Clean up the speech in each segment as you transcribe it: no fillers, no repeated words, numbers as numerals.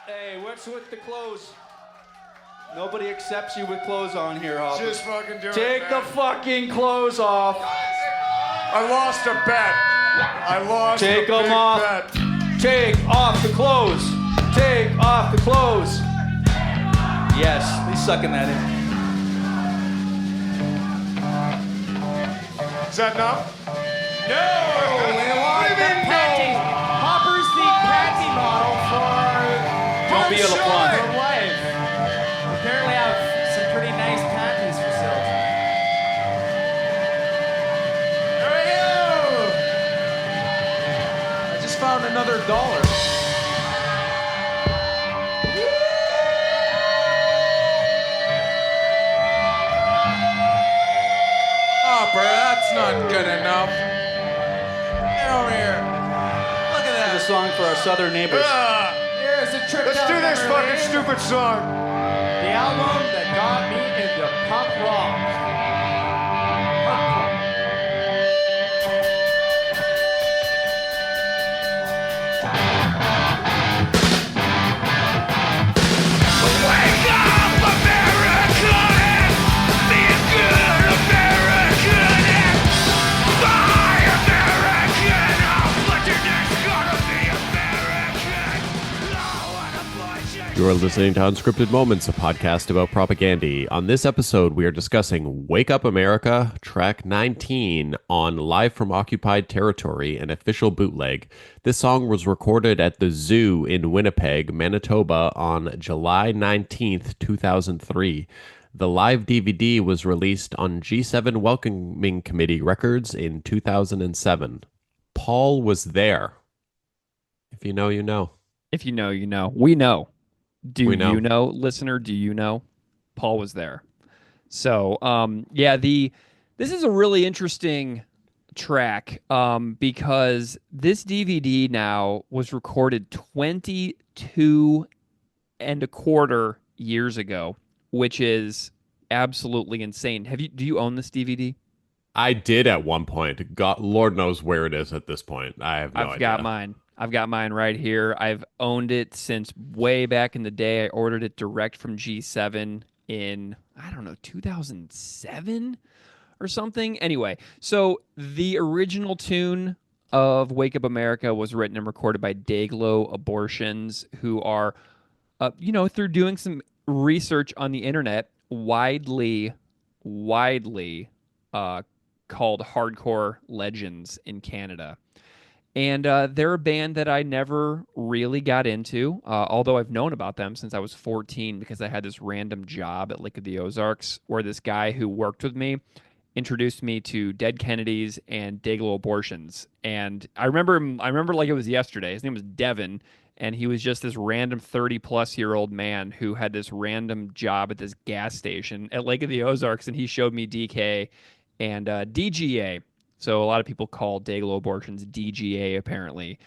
Hey, what's with the clothes? Nobody accepts you with clothes on here, Hopper. Just fucking do it, Take the man. fucking clothes off. I lost a bet. Take a them big off. bet. Take off the clothes. Take off the clothes. Yes, he's sucking that in. Is that enough? No! Hopper's the panty model Don't be a for LaFleur. life. Apparently I have some pretty nice panties for sale. There we go! I just found another dollar. Hopper, that's not good enough. Get over here. Look at This is a song for our southern neighbors. Here's a trip Let's down do this memory fucking lane. stupid song. The album that got me into punk rock. Wake up, America, and be a good American, and buy American. But you're next gonna be American. No one applies. You are listening to Unscripted Moments, a podcast about propaganda. On this episode, we are discussing Wake Up America, track 19 on Live from Occupied Territory, an official bootleg. This song was recorded at the Zoo in Winnipeg, Manitoba on July 19th, 2003. The live DVD was released on G7 Welcoming Committee Records in 2007. Paul was there. If you know, you know. If you know, you know. We know. Do We know. you know, listener? Do you know? Paul was there. So, this is a really interesting track because this DVD now was recorded 22 and a quarter years ago, which is absolutely insane. Do you own this DVD? I did at one point. God, Lord knows where it is at this point. I have no idea. I've got mine right here. I've owned it since way back in the day. I ordered it direct from G7 in, 2007 or something. Anyway, so the original tune of Wake Up America was written and recorded by Dayglo Abortions, who are, through doing some research on the internet, widely called hardcore legends in Canada. And they're a band that I never really got into, although I've known about them since I was 14 because I had this random job at Lake of the Ozarks where this guy who worked with me introduced me to Dead Kennedys and Dayglo Abortions. And I remember like it was yesterday. His name was Devin, and he was just this random 30-plus-year-old man who had this random job at this gas station at Lake of the Ozarks, and he showed me DK and DGA. So a lot of people call Dayglo Abortions DGA, apparently.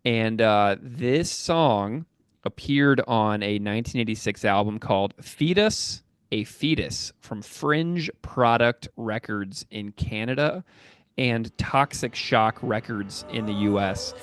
And this song appeared on a 1986 album called Fetus, a Fetus from Fringe Product Records in Canada and Toxic Shock Records in the U.S.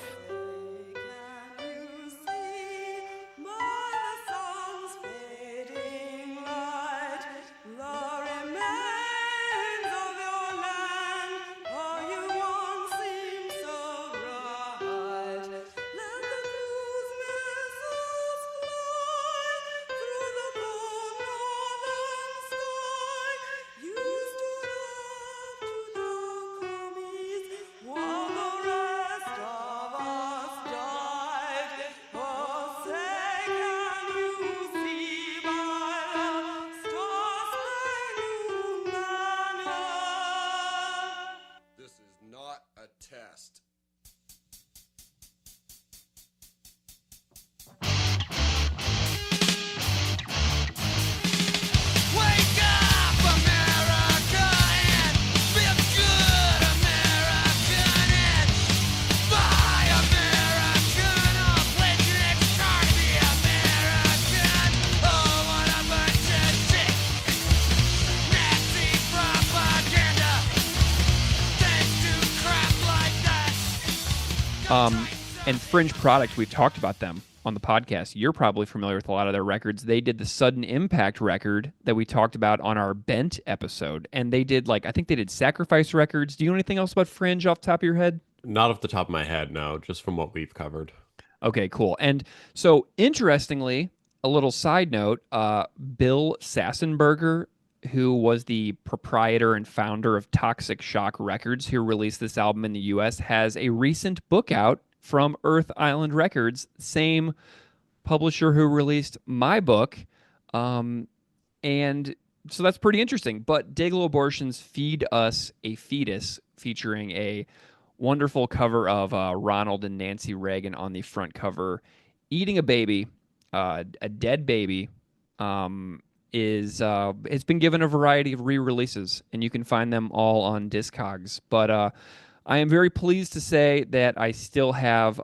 This is not a test. Wake up, America, and be a good American, and buy American. I'll pledge your next car to be American. Oh, what a bunch of shit. Nazi propaganda. Thanks to crap like that. And Fringe Product, we've talked about them on the podcast. You're probably familiar with a lot of their records. They did the Sudden Impact record that we talked about on our Bent episode. And they did, like, I think they did Sacrifice Records. Do you know anything else about Fringe off the top of your head? Not off the top of my head, no, just from what we've covered. Okay, cool. And so, interestingly, a little side note, Bill Sassenberger, who was the proprietor and founder of Toxic Shock Records, who released this album in the US, has a recent book out from Earth Island Records, same publisher who released my book. And so that's pretty interesting. But Dayglo Abortions Feed Us a Fetus, featuring a wonderful cover of Ronald and Nancy Reagan on the front cover, eating a baby, a dead baby, is it's been given a variety of re-releases, and you can find them all on Discogs. But I am very pleased to say that I still have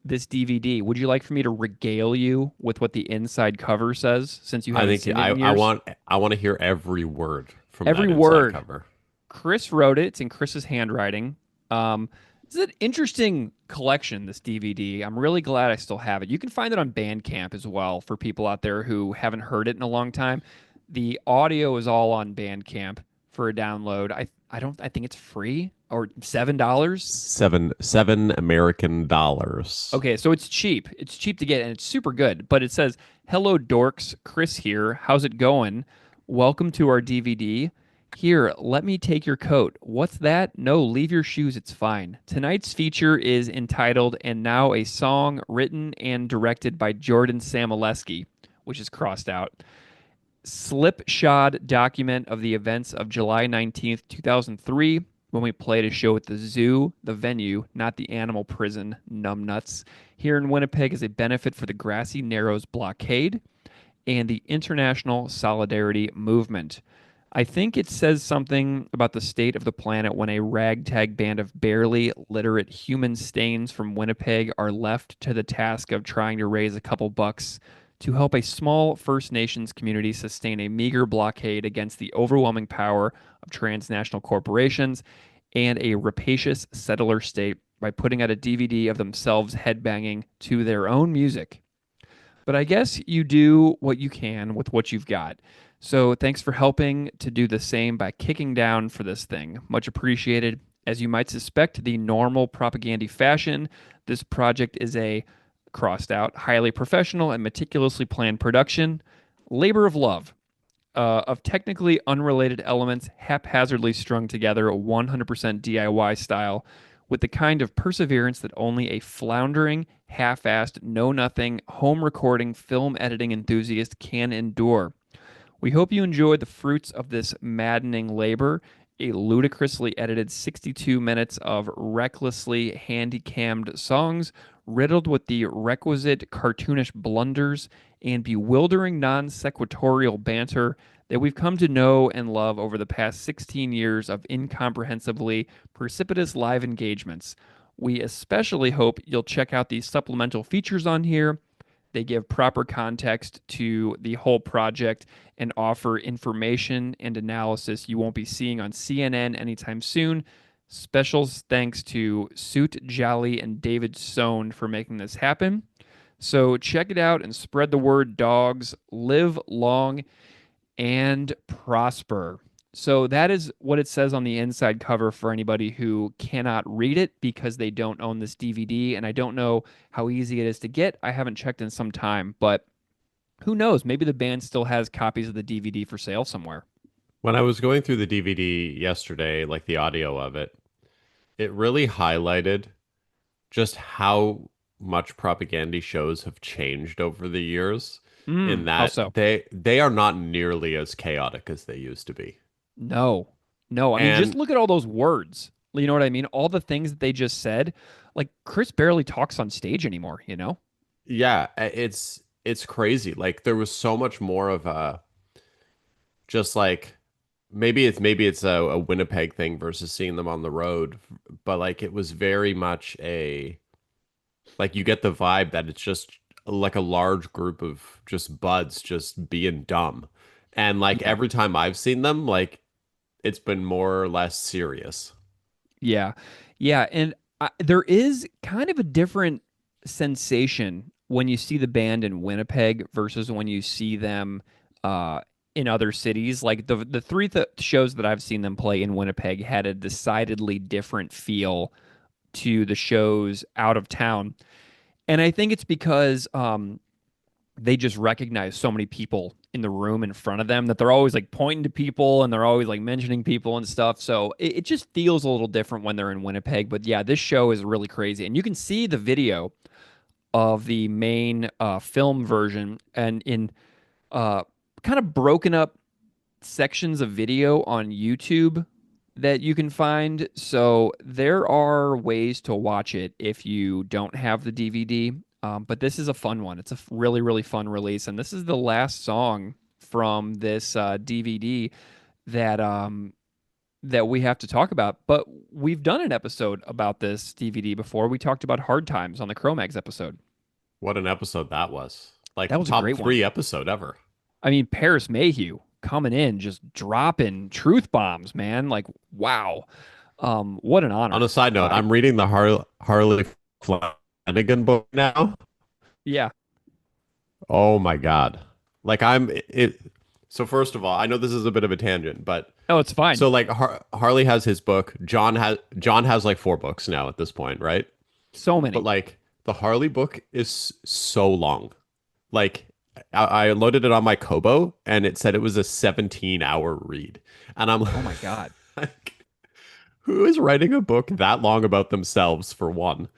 this DVD. Would you like for me to regale you with what the inside cover says, since you I haven't think seen it in I years? want to hear every word from Every that inside word. cover. Chris wrote it. It's in Chris's handwriting. This is an interesting collection, this DVD. I'm really glad I still have it. You can find it on Bandcamp as well for people out there who haven't heard it in a long time. The audio is all on Bandcamp for a download. I think it's free, or $7. Seven American dollars. Okay, so it's cheap. It's cheap to get, and it's super good. But it says, "Hello, dorks. Chris here. How's it going? Welcome to our DVD. Here, let me take your coat. What's that? No, leave your shoes. It's fine." Tonight's feature is entitled "And Now a Song Written and Directed by Jordan Samolesky," which is crossed out. Slipshod document of the events of July 19th, 2003, when we played a show at the zoo, the venue, not the animal prison, numbnuts, here in Winnipeg as a benefit for the Grassy Narrows blockade and the International Solidarity Movement. I think it says something about the state of the planet when a ragtag band of barely literate human stains from Winnipeg are left to the task of trying to raise a couple bucks to help a small First Nations community sustain a meager blockade against the overwhelming power of transnational corporations and a rapacious settler state by putting out a DVD of themselves headbanging to their own music. But I guess you do what you can with what you've got. So thanks for helping to do the same by kicking down for this thing. Much appreciated. As you might suspect, the normal propaganda fashion, this project is a crossed out, highly professional and meticulously planned production, labor of love, of technically unrelated elements haphazardly strung together, 100% DIY style, with the kind of perseverance that only a floundering, half-assed, know-nothing, home recording, film editing enthusiast can endure. We hope you enjoyed the fruits of this maddening labor, a ludicrously edited 62 minutes of recklessly handy-cammed songs, riddled with the requisite cartoonish blunders and bewildering non-sequitorial banter that we've come to know and love over the past 16 years of incomprehensibly precipitous live engagements. We especially hope you'll check out these supplemental features on here. They give proper context to the whole project and offer information and analysis you won't be seeing on CNN anytime soon. Special thanks to Suit Jolly and David Sohn for making this happen. So check it out and spread the word, dogs. Live long and prosper. So that is what it says on the inside cover for anybody who cannot read it because they don't own this DVD, and I don't know how easy it is to get. I haven't checked in some time, but who knows? Maybe the band still has copies of the DVD for sale somewhere. When I was going through the DVD yesterday, like the audio of it, it really highlighted just how much propaganda shows have changed over the years. In How that so? they are not nearly as chaotic as they used to be. No. I mean, just And look at all those words. You know what I mean? All the things that they just said. Like, Chris barely talks on stage anymore, you know? yeah, it's crazy. Like there was so much more of a just like maybe it's a Winnipeg thing versus seeing them on the road, but like it was very much a like you get the vibe that it's just like a large group of just buds just being dumb. And like Yeah. every time I've seen them, like it's been more or less serious. Yeah. Yeah. And there is kind of a different sensation when you see the band in Winnipeg versus when you see them in other cities. Like the three shows that I've seen them play in Winnipeg had a decidedly different feel to the shows out of town. And I think it's because they just recognize so many people in the room in front of them that they're always like pointing to people and they're always like mentioning people and stuff. So it just feels a little different when they're in Winnipeg. But yeah, this show is really crazy. And you can see the video of the main film version and in kind of broken up sections of video on YouTube that you can find. So there are ways to watch it if you don't have the DVD. But this is a fun one. It's a really, really fun release. And this is the last song from this DVD that that we have to talk about. But we've done an episode about this DVD before. We talked about Hard Times on the Cro-Mags episode. What an episode that was. Like That was a top great one. 3 episode ever. I mean, Paris Mayhew coming in, just dropping truth bombs, man. Like, wow. What an honor. On a side note, I'm reading the Harley Flanagan book now. Yeah. Oh my God. Like so first of all, I know this is a bit of a tangent, but Oh, it's fine. so like Harley has his book. John has like 4 books now at this point, right? So many. But like the Harley book is so long. Like I loaded it on my Kobo and it said it was a 17-hour read. And I'm like, Oh my God. like, who is writing a book that long about themselves for one?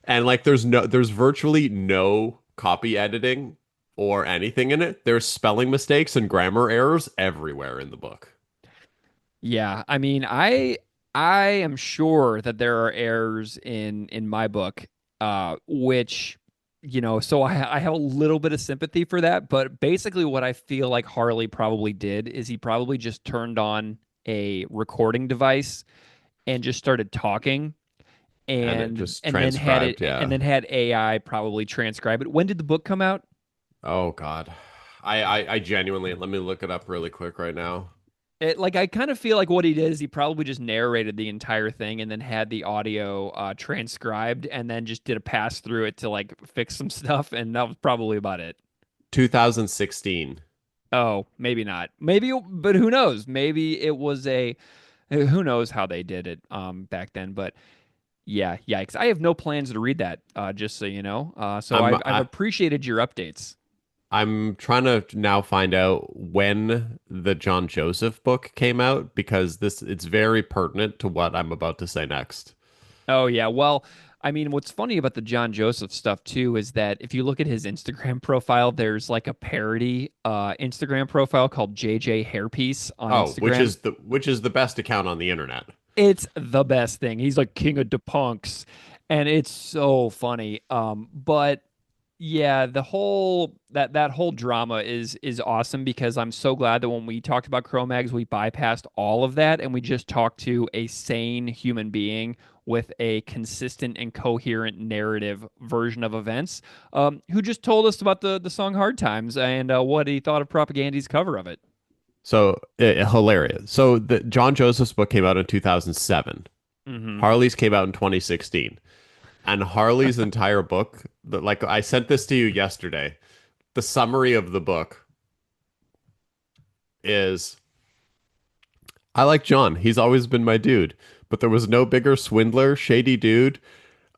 And like there's virtually no copy editing or anything in it. There's spelling mistakes and grammar errors everywhere in the book. Yeah. I mean, I am sure that there are errors in my book, which, you know, so I have a little bit of sympathy for that. But basically what I feel like Harley probably did is he probably just turned on a recording device and just started talking. And it just then had transcribed, yeah. and then had AI probably transcribe it. When did the book come out? Oh God. I genuinely, let me look it up really quick right now. I kind of feel like what he did is he probably just narrated the entire thing and then had the audio transcribed and then just did a pass through it to like fix some stuff, and that was probably about it. 2016. Oh, maybe not. Maybe, but who knows? Maybe it was who knows how they did it back then. But yeah, yikes! I have no plans to read that. Just so you know. So I've appreciated your updates. I'm trying to now find out when the John Joseph book came out because it's very pertinent to what I'm about to say next. Oh yeah, well, I mean, what's funny about the John Joseph stuff too is that if you look at his Instagram profile, there's like a parody Instagram profile called JJ Hairpiece on Instagram. which is the best account on the internet. It's the best thing. He's like king of the punks, and it's so funny. But yeah, the whole that whole drama is awesome because I'm so glad that when we talked about Cro-Mags, we bypassed all of that and we just talked to a sane human being with a consistent and coherent narrative version of events, who just told us about the song Hard Times and what he thought of Propagandy's cover of it. So hilarious. So the John Joseph's book came out in 2007. Mm-hmm. Harley's came out in 2016. And Harley's entire book, like I sent this to you yesterday. The summary of the book is, I like John. He's always been my dude, but there was no bigger swindler, shady dude,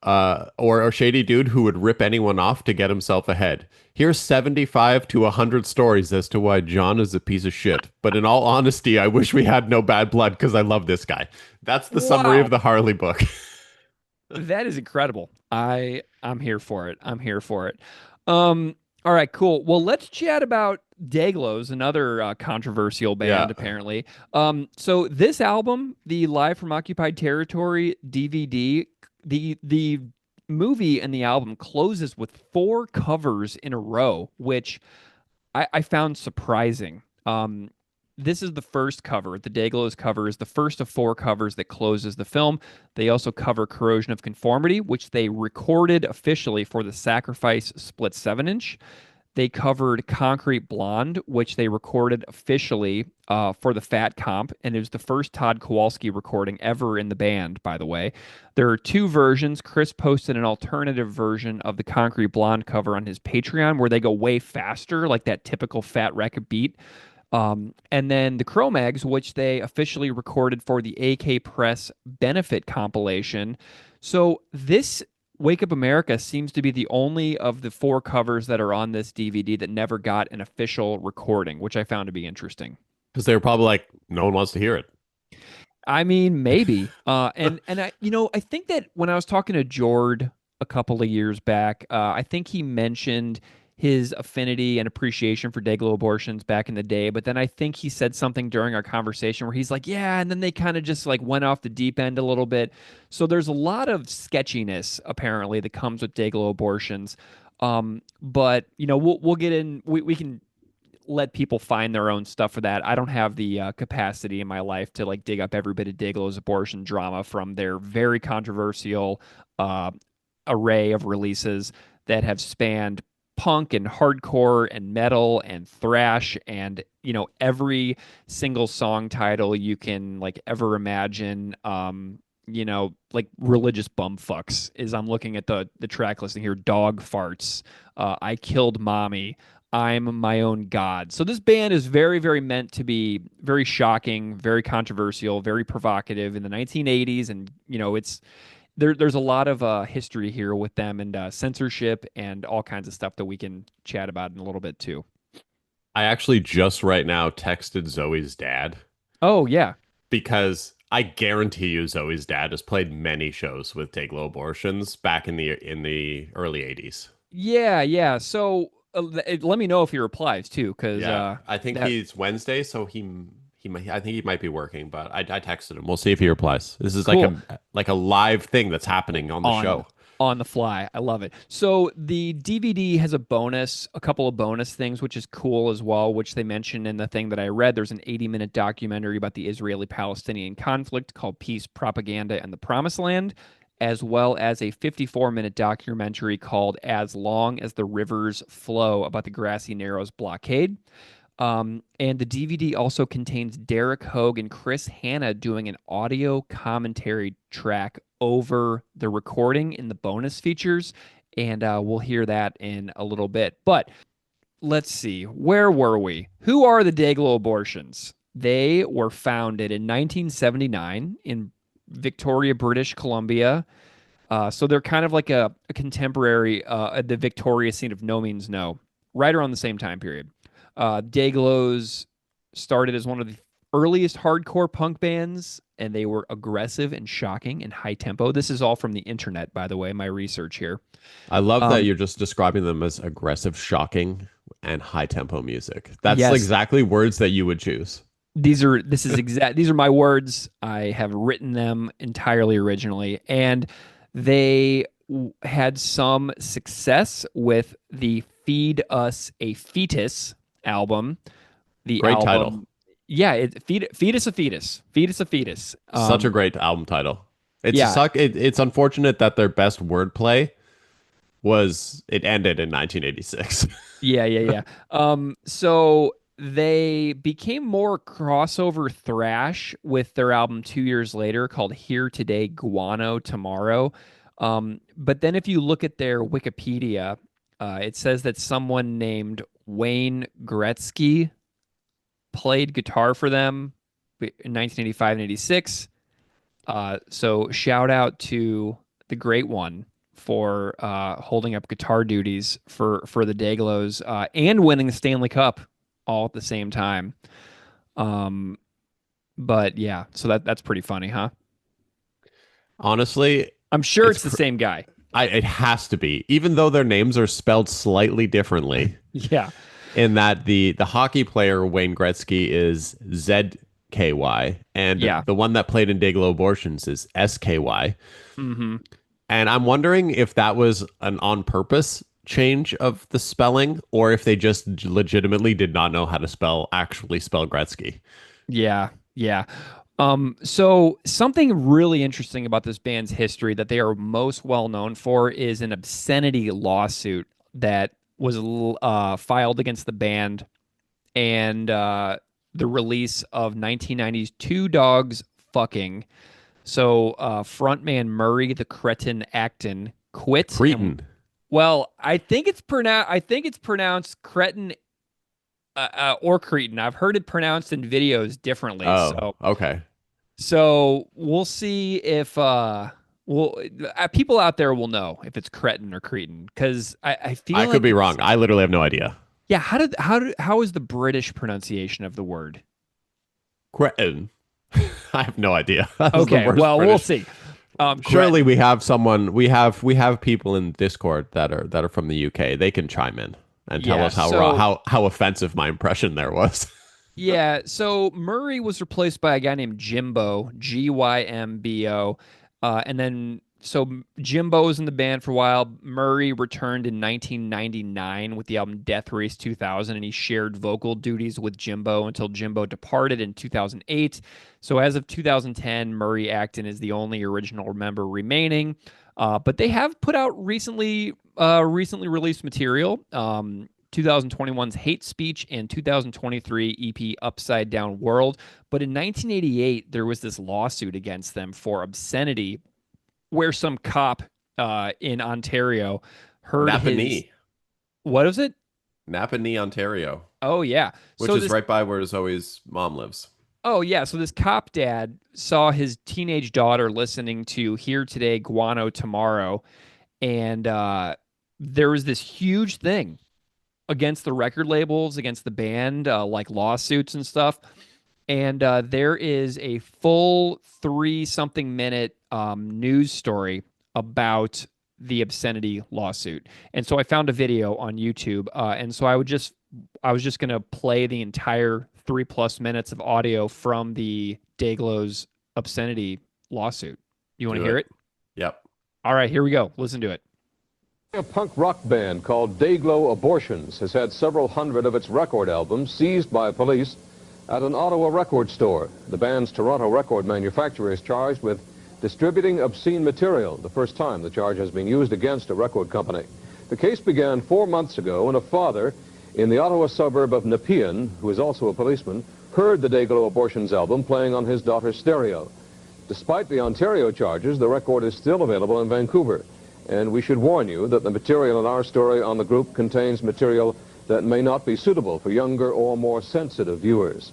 or a shady dude who would rip anyone off to get himself ahead. Here's 75 to 100 stories as to why John is a piece of shit. But in all honesty, I wish we had no bad blood because I love this guy. That's the summary of the Harley book. That is incredible. I'm here for it. I'm here for it. All right, cool. Well, let's chat about Dayglo's, another controversial band, apparently. So this album, the Live from Occupied Territory DVD, the movie and the album closes with 4 covers in a row, which I found surprising. This is the first cover. The Dayglo's cover is the first of 4 covers that closes the film. They also cover Corrosion of Conformity, which they recorded officially for the Sacrifice split 7-inch. They covered Concrete Blonde, which they recorded officially for the Fat Comp, and it was the first Todd Kowalski recording ever in the band, by the way. There are two versions. Chris posted an alternative version of the Concrete Blonde cover on his Patreon where they go way faster, like that typical Fat Wreck beat. And then the Cro-Mags, which they officially recorded for the AK Press benefit compilation. So this Wake Up America seems to be the only of the four covers that are on this DVD that never got an official recording, which I found to be interesting. Because they were probably like, no one wants to hear it. I mean, maybe. And I think that when I was talking to Jord a couple of years back, I think he mentioned his affinity and appreciation for Dayglo Abortions back in the day. But then I think he said something during our conversation where he's like, yeah, and then they kind of just like went off the deep end a little bit. So there's a lot of sketchiness apparently that comes with Dayglo Abortions. But we'll get in. We can let people find their own stuff for that. I don't have the capacity in my life to like dig up every bit of Dayglo's abortion drama from their very controversial array of releases that have spanned punk and hardcore and metal and thrash and every single song title you can like ever imagine. Like religious bumfucks is I'm looking at the track listing here. Dog farts, I killed mommy, I'm my own god. So this band is very, very meant to be very shocking, very controversial, very provocative in the 1980s, and there's a lot of history here with them and censorship and all kinds of stuff that we can chat about in a little bit too. I actually just right now texted Zoe's dad Oh yeah, because I guarantee you Zoe's dad has played many shows with Dayglo Abortions back in the early 80s. yeah. So let me know if he replies too, because Yeah, I think he's Wednesday, so he might. I think he might be working, but I texted him. We'll see if he replies. This is Cool. like a live thing that's happening on the show. On the fly. I love it. So the DVD has a couple of bonus things, which is cool as well, which they mentioned in the thing that I read. There's an 80-minute documentary about the Israeli-Palestinian conflict called Peace, Propaganda, and the Promised Land, as well as a 54-minute documentary called As Long as the Rivers Flow about the Grassy Narrows blockade. And the DVD also contains Derek Hogue and Chris Hanna doing an audio commentary track over the recording in the bonus features. And we'll hear that in a little bit. But let's see, where were we? Who are the Dayglo Abortions? They were founded in 1979 in Victoria, British Columbia. So they're kind of like a contemporary, the Victoria scene of No Means No, right around the same time period. Dayglo's started as one of the earliest hardcore punk bands, and they were aggressive and shocking and high tempo. This is all from the internet, by the way, my research here. I love that you're just describing them as aggressive, shocking, and high tempo music. That's Yes. exactly words that you would choose. These are my words. I have written them entirely originally, and they had some success with the Feed Us a Fetus album. Great title. Yeah, Feed Us a Fetus. Feed Us a Fetus. Such a great album title. Yeah. It's unfortunate that their best wordplay it ended in 1986. Yeah. So they became more crossover thrash with their album 2 years later called Here Today, Guano Tomorrow. But then if you look at their Wikipedia, it says that someone named Wayne Gretzky played guitar for them in 1985 and 86. So shout out to the great one for holding up guitar duties for the Dayglos and winning the Stanley Cup all at the same time. But yeah, so that's pretty funny, huh? Honestly, I'm sure it's the same guy. it has to be, even though their names are spelled slightly differently. Yeah. In that the hockey player Wayne Gretzky is ZKY, and the one that played in Dayglo Abortions is SKY. Mm-hmm. And I'm wondering if that was an on purpose change of the spelling, or if they just legitimately did not know how to actually spell Gretzky. Yeah. So something really interesting about this band's history that they are most well known for is an obscenity lawsuit that was filed against the band and the release of 1990's Two Dogs Fucking. So frontman Murray the Cretin Acton quit. Cretin. Well, I think it's pronounced Cretin or Cretin. I've heard it pronounced in videos differently. Oh, okay. So we'll see if people out there will know if it's Cretin or Cretin, because I feel I like could be wrong. I literally have no idea. Yeah, how is the British pronunciation of the word? Cretin. I have no idea. That was the Okay, worst well, we'll British. see. Surely we have someone. We have people in Discord that are from the UK. They can chime in and tell Yeah, us how so- how offensive my impression there was. Yeah, so Murray was replaced by a guy named Jimbo, Gymbo, and then so Jimbo was in the band for a while. Murray returned in 1999 with the album Death Race 2000, and he shared vocal duties with Jimbo until Jimbo departed in 2008. So as of 2010, Murray Acton is the only original member remaining. But they have put out recently released material. 2021's Hate Speech and 2023 EP Upside Down World. But in 1988, there was this lawsuit against them for obscenity, where some cop in Ontario heard Napanee. What is it? Napanee, Ontario, Oh, yeah. which So is this- right by where Zoe's mom lives. Oh, yeah. So this cop dad saw his teenage daughter listening to Here Today, Guano Tomorrow. And there was this huge thing against the record labels, against the band, like lawsuits and stuff. And there is a full 3-something minute news story about the obscenity lawsuit. And so I found a video on YouTube. And so I was just going to play the entire 3+ minutes of audio from the Dayglo's obscenity lawsuit. You want to Do hear it. it? Yep. All right, here we go. Listen to it. A punk rock band called Dayglo Abortions has had several hundred of its record albums seized by police at an Ottawa record store. The band's Toronto record manufacturer is charged with distributing obscene material, the first time the charge has been used against a record company. The case began 4 months ago when a father in the Ottawa suburb of Nepean, who is also a policeman, heard the Dayglo Abortions album playing on his daughter's stereo. Despite the Ontario charges, the record is still available in Vancouver. And we should warn you that the material in our story on the group contains material that may not be suitable for younger or more sensitive viewers.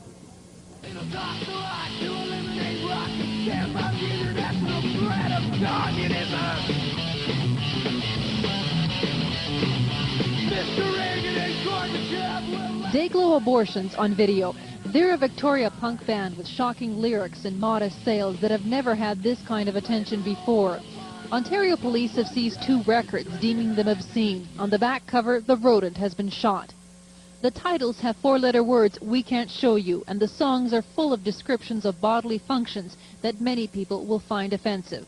Dayglo Abortions on video. They're a Victoria punk band with shocking lyrics and modest sales that have never had this kind of attention before. Ontario police have seized 2 records, deeming them obscene. On the back cover, the rodent has been shot. The titles have 4-letter words, "We can't show you," and the songs are full of descriptions of bodily functions that many people will find offensive.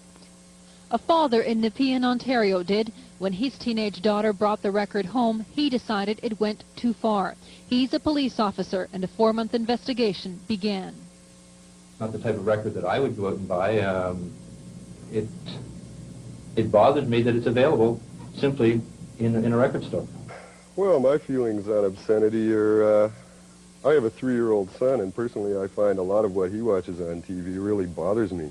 A father in Nepean, Ontario did. When his teenage daughter brought the record home, he decided it went too far. He's a police officer, and a 4-month investigation began. Not the type of record that I would go out and buy. It bothers me that it's available simply in a record store. Well, my feelings on obscenity are, I have a 3-year-old son, and personally I find a lot of what he watches on TV really bothers me.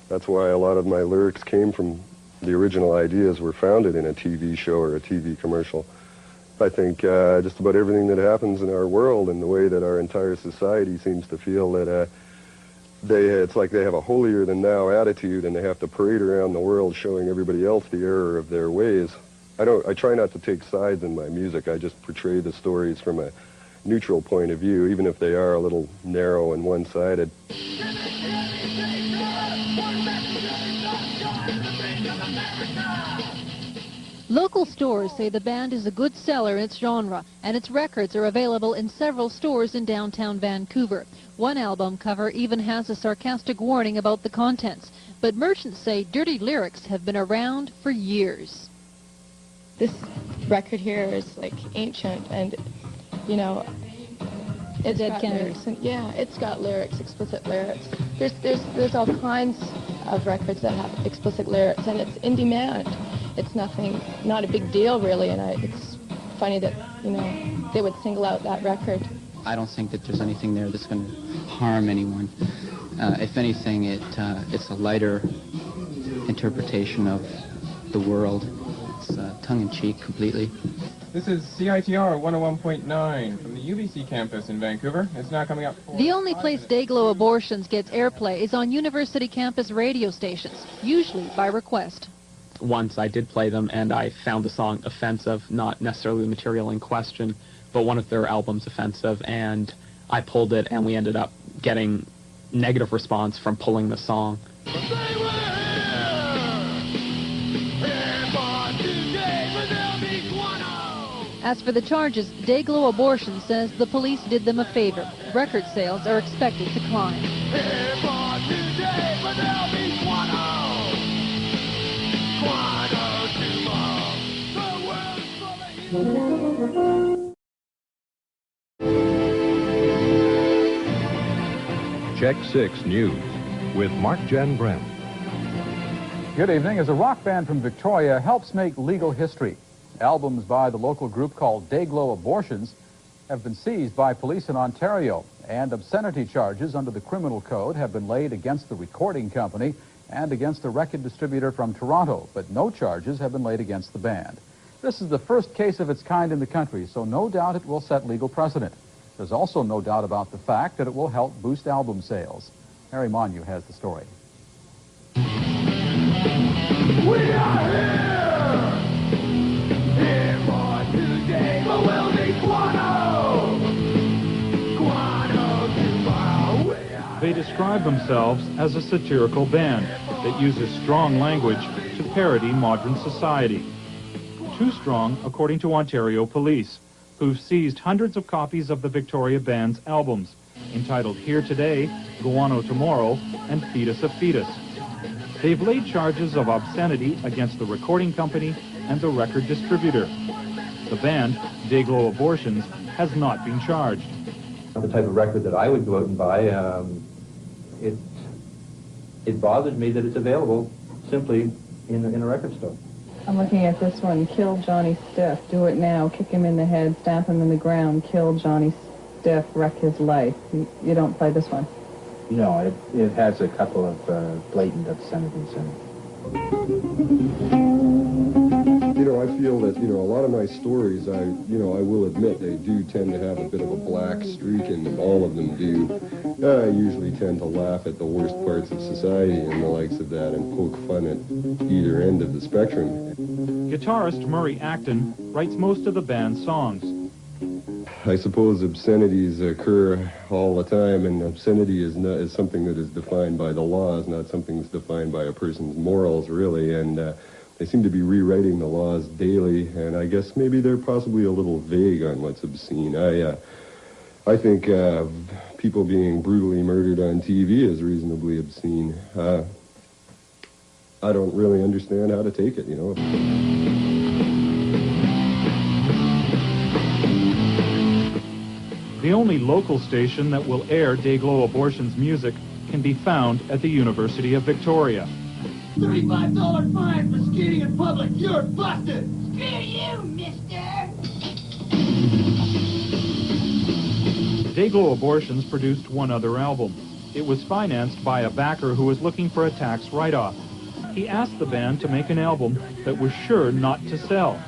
That's why a lot of my lyrics came from the original ideas were founded in a TV show or a TV commercial. I think just about everything that happens in our world and the way that our entire society seems to feel that it's like they have a holier-than-thou attitude and they have to parade around the world showing everybody else the error of their ways. I try not to take sides in my music. I just portray the stories from a neutral point of view, even if they are a little narrow and one-sided. Local stores say the band is a good seller in its genre, and its records are available in several stores in downtown Vancouver. One album cover even has a sarcastic warning about the contents, but merchants say dirty lyrics have been around for years. This record here is like ancient, and you know, it's Dead got Kennedys. lyrics. And, yeah, it's got lyrics, explicit lyrics. There's all kinds of records that have explicit lyrics, and it's in demand. It's not a big deal really, and funny that, they would single out that record. I don't think that there's anything there that's going to harm anyone. If anything, it's a lighter interpretation of the world. It's tongue-in-cheek completely. This is CITR 101.9 from the UBC campus in Vancouver. It's now coming up. The only place Dayglo Abortions gets airplay is on university campus radio stations, usually by request. Once I did play them, and I found the song offensive, not necessarily the material in question, but one of their albums offensive, and I pulled it, and we ended up getting negative response from pulling the song. As for the charges, Dayglo Abortions says the police did them a favor. Record sales are expected to climb. Check 6 News with Mark Jen Brent. Good evening. As a rock band from Victoria helps make legal history, albums by the local group called Dayglo Abortions have been seized by police in Ontario, and obscenity charges under the criminal code have been laid against the recording company and against a record distributor from Toronto, but no charges have been laid against the band. This is the first case of its kind in the country, so no doubt it will set legal precedent. There's also no doubt about the fact that it will help boost album sales. Harry Monyu has the story. We are here for today, but we'll be guano tomorrow. They describe themselves as a satirical band that uses strong language to parody modern society. Too strong, according to Ontario police, who've seized hundreds of copies of the Victoria band's albums, entitled Here Today, Guano Tomorrow, and Fetus a Fetus. They've laid charges of obscenity against the recording company and the record distributor. The band, Dayglo Abortions, has not been charged. The type of record that I would go out and buy, it bothers me that it's available simply in a record store. I'm looking at this one, Kill Johnny Stiff, do it now, kick him in the head, stamp him in the ground, kill Johnny Stiff, wreck his life. You don't play this one? No, it has a couple of blatant obscenities in it. I feel that, a lot of my stories, I will admit they do tend to have a bit of a black streak in them. All of them do. I usually tend to laugh at the worst parts of society and the likes of that and poke fun at either end of the spectrum. Guitarist Murray Acton writes most of the band's songs. I suppose obscenities occur all the time, and obscenity is something that is defined by the laws, not something that's defined by a person's morals, really, and they seem to be rewriting the laws daily, and I guess maybe they're possibly a little vague on what's obscene. I think people being brutally murdered on TV is reasonably obscene. I don't really understand how to take it, The only local station that will air Dayglo Abortions music can be found at the University of Victoria. $35 fine for skating in public. You're busted. Screw you, mister. Dayglo Abortions produced one other album. It was financed by a backer who was looking for a tax write-off. He asked the band to make an album that was sure not to sell.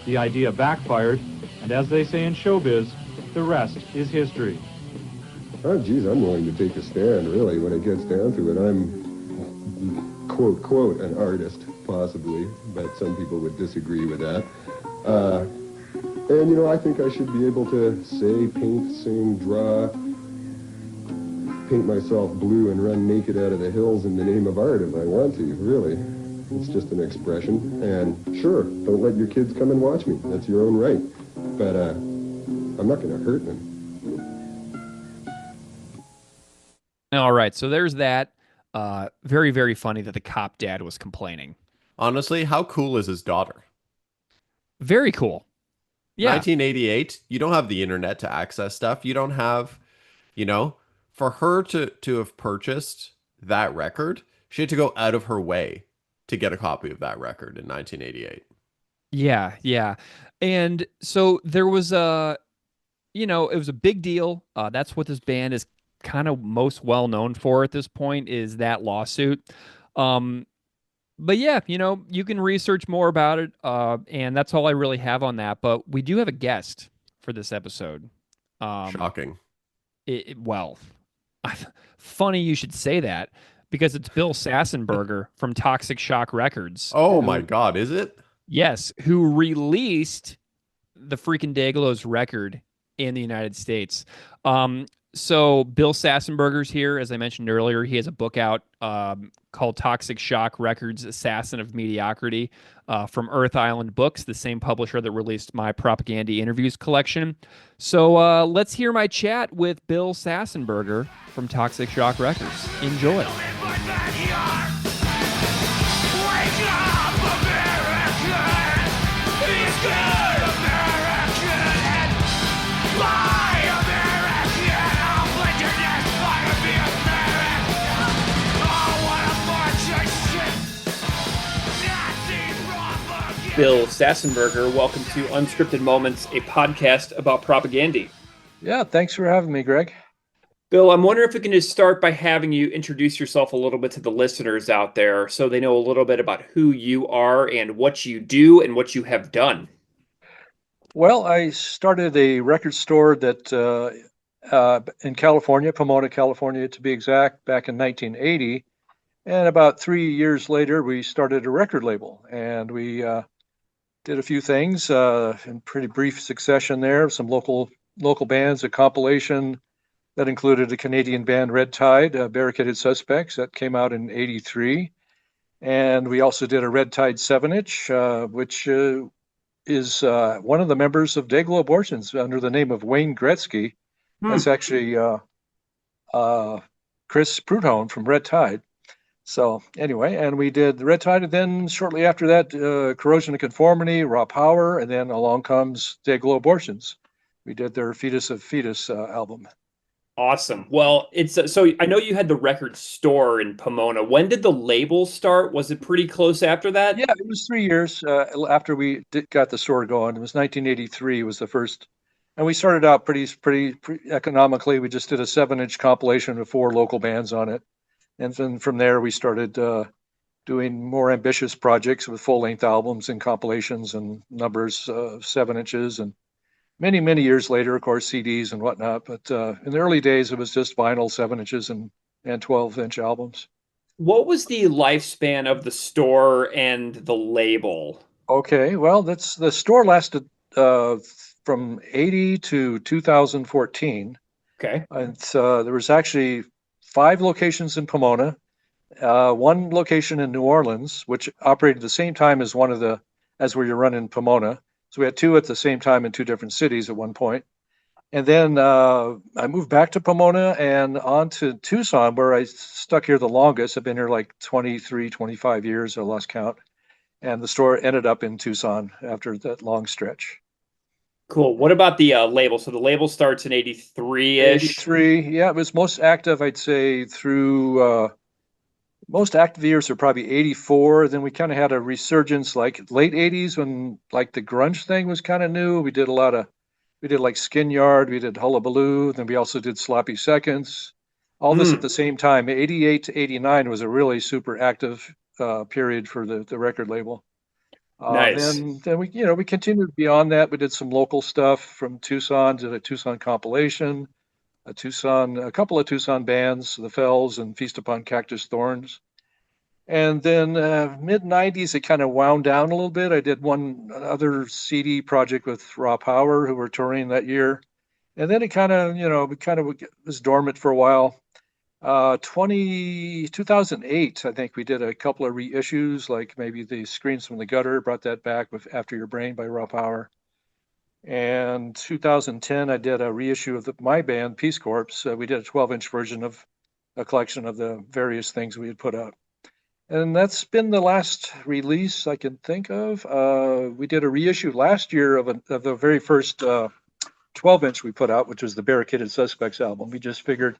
The idea backfired, and as they say in showbiz, the rest is history. Oh, geez, I'm willing to take a stand, really, when it gets down to it. I'm, quote, quote, an artist, possibly, but some people would disagree with that. And, I think I should be able to say, paint, sing, draw, paint myself blue and run naked out of the hills in the name of art if I want to, really. It's just an expression. And sure, don't let your kids come and watch me. That's your own right. But I'm not going to hurt them. All right, so there's that. Very, very funny that the cop dad was complaining. Honestly, how cool is his daughter? Very cool. Yeah. 1988, you don't have the internet to access stuff. You don't have, for her to have purchased that record, she had to go out of her way to get a copy of that record in 1988. Yeah, yeah. And so there was it was a big deal. That's what this band is kind of most well known for at this point is that lawsuit. Um, but yeah, you can research more about it. And that's all I really have on that. But we do have a guest for this episode. Shocking. Well, funny you should say that because it's Bill Sassenberger from Toxic Shock Records. Oh my God, is it? Yes, who released the freaking Dayglo's record in the United States. So Bill Sassenberger's here, as I mentioned earlier. He has a book out called Toxic Shock Records: Assassin of Mediocrity from Earth Island Books, the same publisher that released my Propaganda Interviews collection. So let's hear my chat with Bill Sassenberger from Toxic Shock Records. Enjoy. Bill Sassenberger, welcome to Unscripted Moments, a podcast about propaganda. Yeah, thanks for having me, Greg. Bill, I'm wondering if we can just start by having you introduce yourself a little bit to the listeners out there so they know a little bit about who you are and what you do and what you have done. Well, I started a record store that in California, Pomona, California to be exact, back in 1980. And about 3 years later, we started a record label, and we did a few things in pretty brief succession there. Some local bands, a compilation that included a Canadian band, Red Tide, Barricaded Suspects, that came out in '83. And we also did a Red Tide 7-inch, which is one of the members of Dayglo Abortions under the name of Wayne Gretzky. That's actually Chris Prudhomme from Red Tide. So anyway, and we did the Red Tide, and then shortly after that, Corrosion of Conformity, Raw Power, and then along comes Dayglo Abortions. We did their Fetus of Fetus album. Awesome. Well, it's so I know you had the record store in Pomona. When did the label start? Was it pretty close after that? Yeah, it was 3 years after we got the store going. It was 1983 was the first, and we started out pretty economically. We just did a 7-inch compilation with 4 local bands on it. And then from there, we started doing more ambitious projects with full-length albums and compilations and numbers of 7 inches. And many, many years later, of course, CDs and whatnot. But in the early days, it was just vinyl 7 inches and 12-inch albums. What was the lifespan of the store and the label? Okay, well, the store lasted from 80 to 2014. Okay. And there was actually 5 locations in Pomona, 1 location in New Orleans, which operated at the same time as as where you're running Pomona. So we had 2 at the same time in 2 different cities at one point. And then I moved back to Pomona and on to Tucson, where I stuck here the longest. I've been here like 23, 25 years, I lost count. And the store ended up in Tucson after that long stretch. Cool. What about the label? So the label starts in 83-ish. 83, yeah, it was most active, I'd say, through most active years are probably 84. Then we kind of had a resurgence like late 80s when like the grunge thing was kind of new. We did like Skin Yard, we did Hullabaloo, then we also did Sloppy Seconds. All this at the same time. 88 to 89 was a really super active period for the record label. Nice. Then we continued beyond that. We did some local stuff from Tucson, did a Tucson compilation, a couple of Tucson bands, The Fells and Feast Upon Cactus Thorns. And then mid 90s, it kind of wound down a little bit. I did one other CD project with Raw Power, who were touring that year. And then it kind of was dormant for a while. 2008, I think we did a couple of reissues, like maybe the Screams from the Gutter, brought that back with After Your Brain by Raw Power. And 2010, I did a reissue of my band, Peace Corps. We did a 12-inch version of a collection of the various things we had put out. And that's been the last release I can think of. We did a reissue last year of the very first 12-inch we put out, which was the Barricaded Suspects album. We just figured,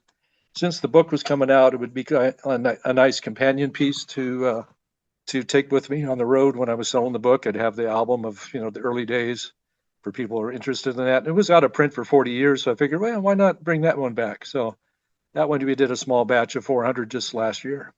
since the book was coming out, it would be a nice companion piece to take with me on the road when I was selling the book. I'd have the album of the early days, for people who are interested in that. It was out of print for 40 years, so I figured, well, why not bring that one back? So that one we did a small batch of 400 just last year.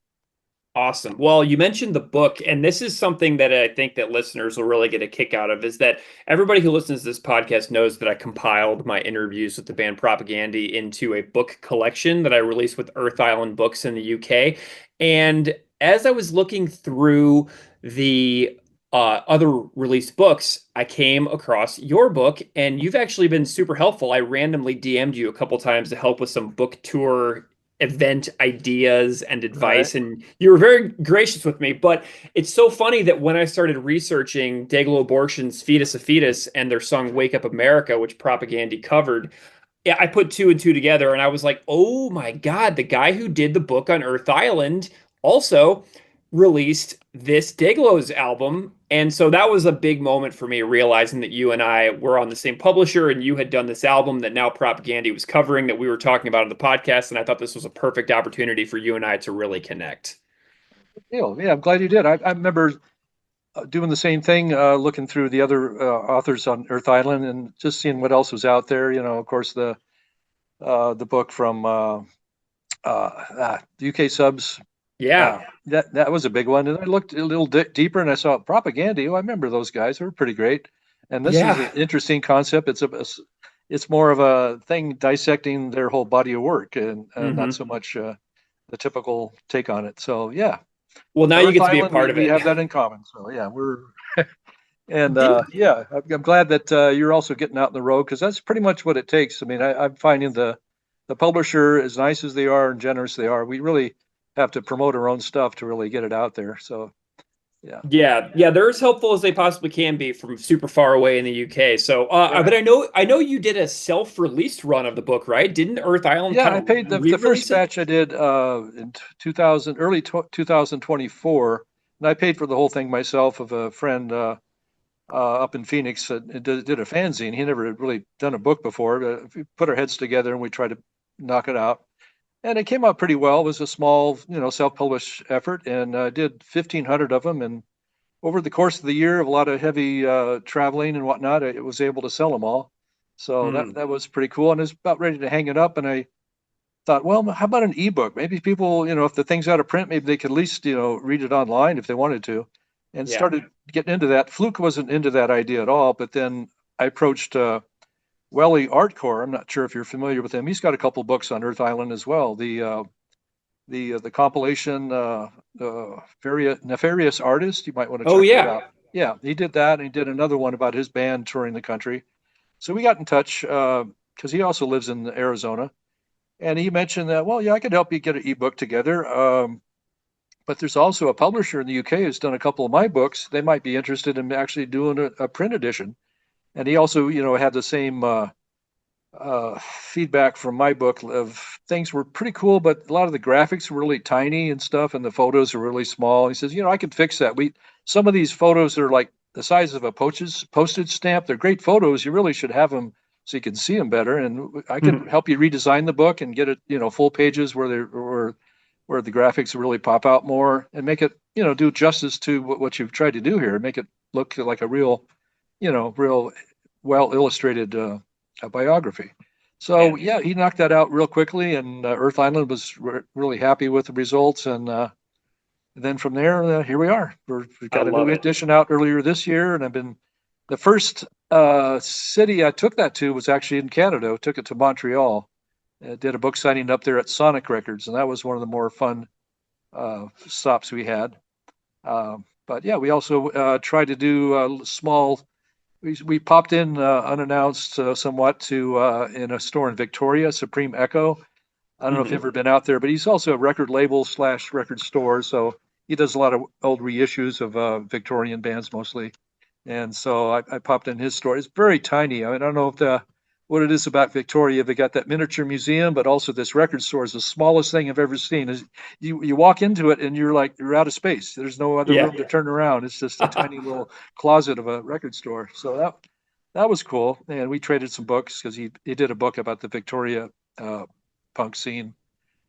Awesome. Well, you mentioned the book, and this is something that I think that listeners will really get a kick out of, is that everybody who listens to this podcast knows that I compiled my interviews with the band Propagandy into a book collection that I released with Earth Island Books in the UK. And as I was looking through the other released books, I came across your book, and you've actually been super helpful. I randomly DM'd you a couple times to help with some book tour event ideas and advice, and you were very gracious with me. But it's so funny that when I started researching Dayglo Abortions, Fetus a Fetus, and their song Wake Up America, which Propagandy covered, yeah, I put two and two together, and I was like, oh my God, the guy who did the book on Earth Island also released this Dayglo's album. And so that was a big moment for me, realizing that you and I were on the same publisher, and you had done this album that now Propagandy was covering, that we were talking about on the podcast. And I thought this was a perfect opportunity for you and I to really connect. Yeah, I'm glad you did. I remember doing the same thing, looking through the other authors on Earth Island and just seeing what else was out there. You know, of course, the book from the UK subs. Yeah. That was a big one. And I looked a little deeper and I saw Propagandy. Oh, I remember those guys. They were pretty great. And this is an interesting concept. It's more of a thing dissecting their whole body of work and not so much the typical take on it. So, yeah. Well, now Earth you get to be a Island, part of it. We have that in common. So, yeah, we're and yeah, I'm glad that you're also getting out in the road, because that's pretty much what it takes. I mean, I'm finding the publisher, as nice as they are and generous they are, we really have to promote our own stuff to really get it out there. So, yeah. They're as helpful as they possibly can be from super far away in the UK. So, but I know you did a self-released run of the book, right? Didn't Earth Island? Yeah, I paid the first batch I did in 2024, and I paid for the whole thing myself, of a friend up in Phoenix that did a fanzine. He never had really done a book before. But we put our heads together and we tried to knock it out. And it came out pretty well. It was a small, self-published effort, and I did 1,500 of them. And over the course of the year, of a lot of heavy traveling and whatnot, I was able to sell them all. So that was pretty cool. And I was about ready to hang it up, and I thought, well, how about an ebook? Maybe people, if the thing's out of print, maybe they could at least, read it online if they wanted to. And started getting into that. Fluke wasn't into that idea at all, but then I approached Welly Artcore. I'm not sure if you're familiar with him. He's got a couple books on Earth Island as well. The compilation, Nefarious Artist. You might want to check that out. Yeah, he did that, and he did another one about his band touring the country. So we got in touch because he also lives in Arizona, and he mentioned that, well, yeah, I could help you get an ebook together. But there's also a publisher in the UK who's done a couple of my books. They might be interested in actually doing a print edition. And he also, had the same feedback from my book of things were pretty cool, but a lot of the graphics were really tiny and stuff, and the photos are really small. He says, I could fix that. Some of these photos are like the size of a postage stamp. They're great photos. You really should have them so you can see them better. And I could help you redesign the book and get it, full pages where the graphics really pop out more, and make it, do justice to what you've tried to do here, make it look like a real, real well illustrated biography. So yeah, he knocked that out real quickly, and Earth Island was really happy with the results. And then from there, here we are. We've got a new edition out earlier this year, and the first city I took that to was actually in Canada. I took it to Montreal. Did a book signing up there at Sonic Records, and that was one of the more fun stops we had. But yeah, we also tried to do small. We popped in unannounced somewhat to in a store in Victoria, Supreme Echo. I don't know if you've ever been out there, but he's also a record label / record store. So he does a lot of old reissues of Victorian bands mostly. And so I popped in his store. It's very tiny. I don't know what it is about Victoria. They got that miniature museum, but also this record store is the smallest thing I've ever seen. You walk into it and you're out of space. There's no other room to turn around. It's just a tiny little closet of a record store. So that was cool. And we traded some books because he did a book about the Victoria punk scene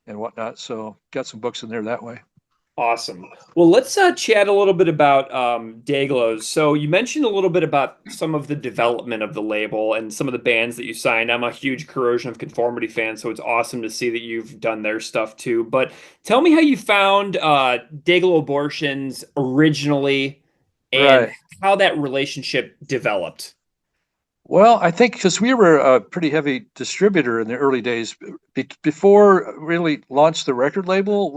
and whatnot. So got some books in there that way. Awesome. Well, let's chat a little bit about Dayglows. So you mentioned a little bit about some of the development of the label and some of the bands that you signed. I'm a huge Corrosion of Conformity fan, so it's awesome to see that you've done their stuff too. But tell me how you found Dayglo Abortions originally and Right. how that relationship developed. Well, I think because we were a pretty heavy distributor in the early days, before really launched the record label,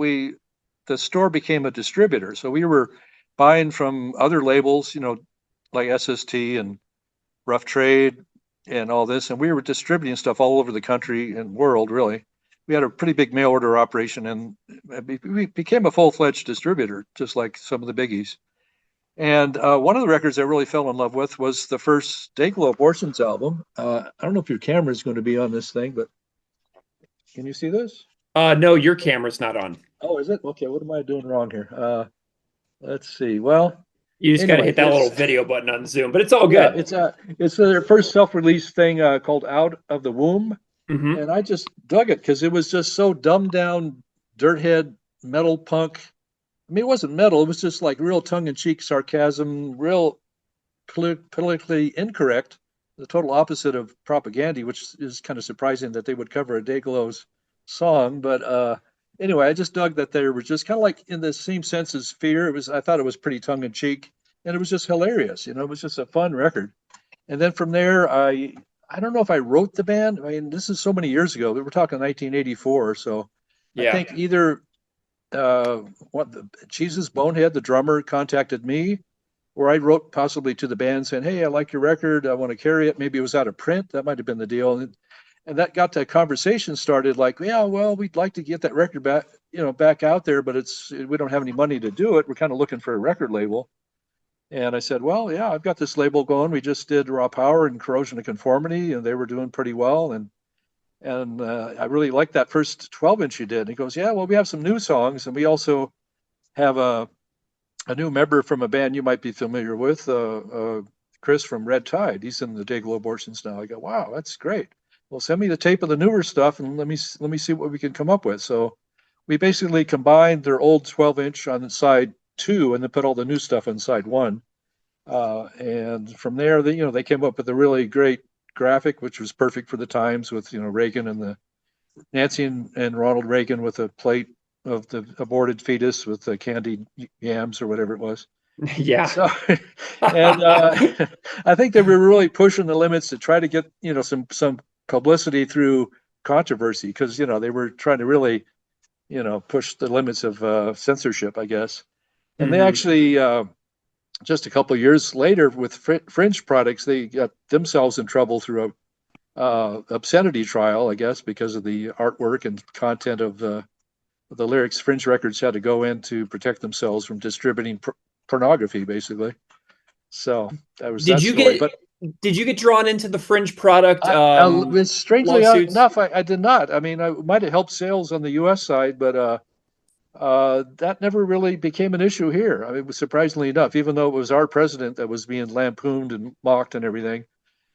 the store became a distributor. So we were buying from other labels, like SST and Rough Trade and all this, and we were distributing stuff all over the country and world, really. We had a pretty big mail order operation, and we became a full-fledged distributor, just like some of the biggies. And one of the records I really fell in love with was the first Dayglo Abortions album. I don't know if your camera is going to be on this thing, but can you see this? No, your camera's not on. Oh, is it? Okay, what am I doing wrong here? Let's see. Well, You just got to anyway, hit that little video button on Zoom, but it's all yeah, good. it's their first self-release thing called Out of the Womb, Mhm. and I just dug it because it was just so dumbed down, dirthead metal punk. I mean, it wasn't metal; it was just like real tongue-in-cheek sarcasm, real politically incorrect, the total opposite of propaganda, which is kind of surprising that they would cover a Dayglow's song. But anyway, I just dug that they were just kind of like in the same sense as Fear. I thought it was pretty tongue in cheek, and it was just hilarious. It was just a fun record. And then from there, I don't know if I wrote the band. I mean, this is so many years ago. We're talking 1984, so I Yeah. think either Jesus Bonehead, the drummer, contacted me, or I wrote possibly to the band saying, "Hey, I like your record. I want to carry it." Maybe it was out of print. That might have been the deal. And that got the conversation started. Like, yeah, well, we'd like to get that record back, back out there, but we don't have any money to do it. We're kind of looking for a record label. And I said, well, yeah, I've got this label going. We just did Raw Power and Corrosion of Conformity, and they were doing pretty well. And I really liked that first 12-inch you did. And he goes, yeah, well, we have some new songs, and we also have a new member from a band you might be familiar with, Chris from Red Tide. He's in the Dayglo Abortions now. I go, wow, that's great. Well, send me the tape of the newer stuff and let me see what we can come up with. So we basically combined their old 12-inch on side 2 and then put all the new stuff on side 1. And from there, they came up with a really great graphic, which was perfect for the times with Reagan and Nancy and Ronald Reagan with a plate of the aborted fetus with the candied yams or whatever it was. Yeah. So, and I think they were really pushing the limits to try to get some publicity through controversy because they were trying to really push the limits of censorship, I guess. And they actually just a couple of years later with Fringe Products, they got themselves in trouble through a obscenity trial, I guess, because of the artwork and content of the lyrics. Fringe Records had to go in to protect themselves from distributing pornography, basically. So that was that story. But did you get drawn into the Fringe product? Strangely lawsuits? enough, I did not. I mean, I might have helped sales on the U.S. side, but that never really became an issue here. I mean, surprisingly enough, even though it was our president that was being lampooned and mocked and everything,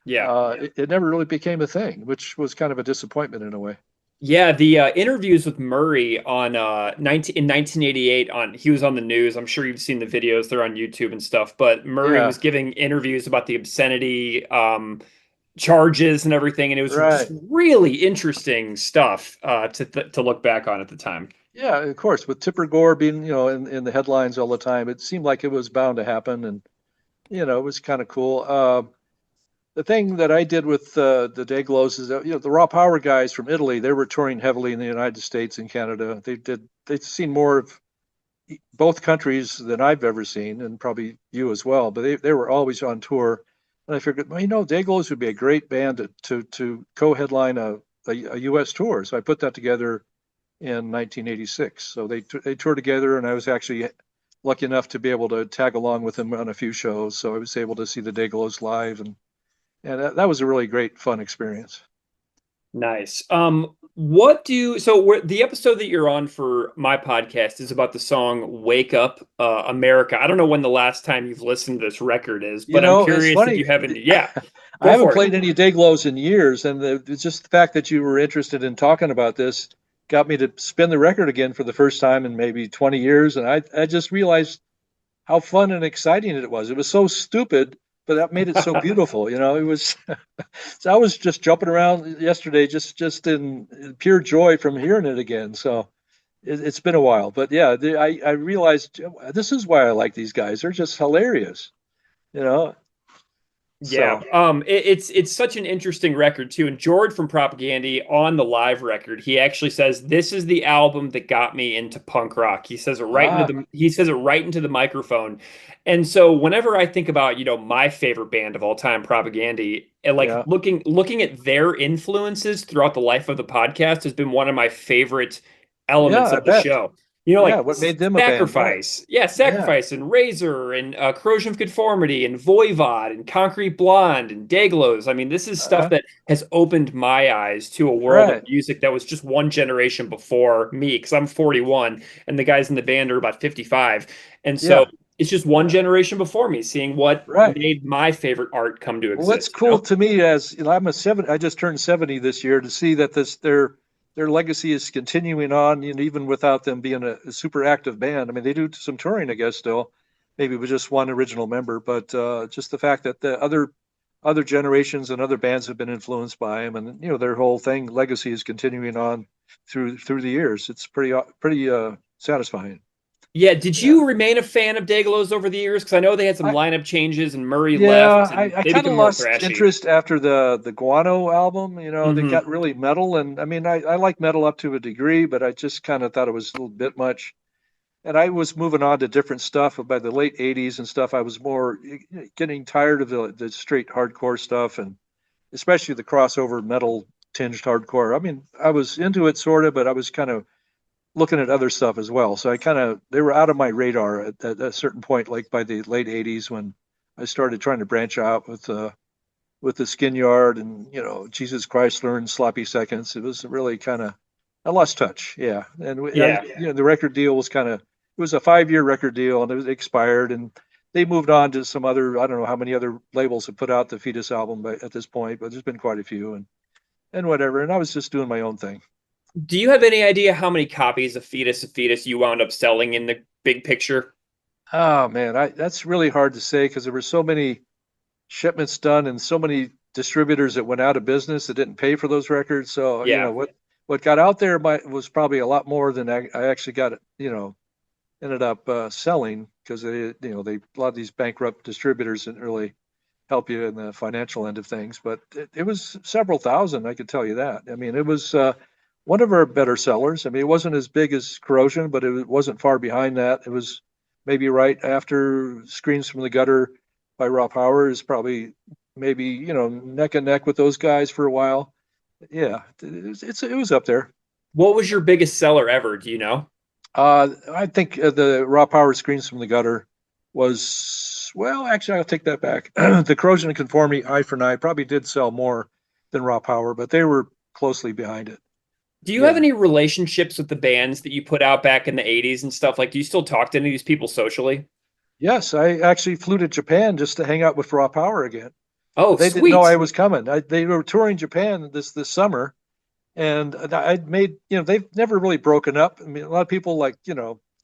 it never really became a thing, which was kind of a disappointment in a way. Yeah, the interviews with Murray on in 1988 he was on the news. I'm sure you've seen the videos; they're on YouTube and stuff. But Murray was giving interviews about the obscenity charges and everything, and it was just really interesting stuff to look back on at the time. Yeah, of course, with Tipper Gore being in the headlines all the time, it seemed like it was bound to happen, and it was kind of cool. The thing that I did with the Dayglows is that the Raw Power guys from Italy, they were touring heavily in the United States and Canada. They'd seen more of both countries than I've ever seen, and probably you as well. But they were always on tour, and I figured, well, Dayglows would be a great band to co-headline a U.S. tour. So I put that together in 1986. So they toured together, and I was actually lucky enough to be able to tag along with them on a few shows. So I was able to see the Dayglows live, and that was a really great, fun experience. Nice. The episode that you're on for my podcast is about the song "Wake Up, America." I don't know when the last time you've listened to this record is, but I'm curious if you haven't. Yeah, I haven't played any Dayglows in years, and it's just the fact that you were interested in talking about this got me to spin the record again for the first time in maybe 20 years. And I just realized how fun and exciting it was. It was so stupid, but that made it so beautiful. It was, so I was just jumping around yesterday, just in pure joy from hearing it again. So it's been a while, but yeah, I realized this is why I like these guys. They're just hilarious, you know? Yeah, So it's such an interesting record too. And George from Propaganda on the live record, he actually says this is the album that got me into punk rock. He says it right into the microphone. And so whenever I think about my favorite band of all time, Propaganda, and like yeah, looking at their influences throughout the life of the podcast has been one of my favorite yeah, elements I of the bet. show. Yeah, Like what made them a band? Yeah, Sacrifice. Yeah, yeah, Sacrifice and Razor and Corrosion of Conformity and Voivod and Concrete Blonde and Dayglows. I mean, this is stuff uh, that has opened my eyes to a world of right. music that was just one generation before me, because I'm 41 and the guys in the band are about 55. And so Yeah, it's just one yeah, generation before me, seeing what right. made my favorite art come to Well, what's exist, cool to me as I'm a 70, I just turned 70 this year to see that their legacy is continuing on, even without them being a super active band. I mean, they do some touring, I guess, still, maybe with just one original member, but just the fact that the other generations and other bands have been influenced by them, and their whole thing legacy is continuing on through the years. It's pretty satisfying. Yeah, did Yeah. you remain a fan of Dayglows over the years? Because I know they had some I, lineup changes and Murray Yeah, left I, and I they kind of become more lost thrashy. interest after the Guano album. They Hmm. got really metal, and I mean, I like metal up to a degree, but I just kind of thought it was a little bit much. And I was moving on to different stuff. By the late '80s and stuff, I was more getting tired of the straight hardcore stuff, and especially the crossover metal tinged hardcore. I mean, I was into it sort of, but I was kind of looking at other stuff as well. So they were out of my radar at a certain point, like by the late '80s when I started trying to branch out with the Skin Yard and Jesus Chrysler and Sloppy Seconds. It was really kind of I lost touch. Yeah, and Yeah. the record deal was it was a 5-year record deal and it was expired and they moved on to some other I don't know how many other labels have put out the Fetus album at this point, but there's been quite a few and whatever. And I was just doing my own thing. Do you have any idea how many copies of Fetus you wound up selling in the big picture? Oh man, that's really hard to say because there were so many shipments done and so many distributors that went out of business that didn't pay for those records. So Yeah. what got out there was probably a lot more than I actually got. Ended up selling because they a lot of these bankrupt distributors didn't really help you in the financial end of things. But it was several thousand, I could tell you that. I mean, it was one of our better sellers. I mean, it wasn't as big as Corrosion, but it wasn't far behind that. It was maybe right after Screams from the Gutter by Rob Howard is probably maybe neck and neck with those guys for a while. Yeah, it was up there. What was your biggest seller ever? Do you know? I think the Raw Power Screams from the Gutter was, well, actually, I'll take that back. The Corrosion and Conformity, Eye for an Eye, probably did sell more than Raw Power, but they were closely behind it. Do you have Yeah. any relationships with the bands that you put out back in the 80s and stuff? Like, do you still talk to any of these people socially? Yes, I actually flew to Japan just to hang out with Raw Power again. Oh, They didn't know sweet. I was coming. They were touring Japan this summer, and I'd made, they've never really broken up. I mean, a lot of people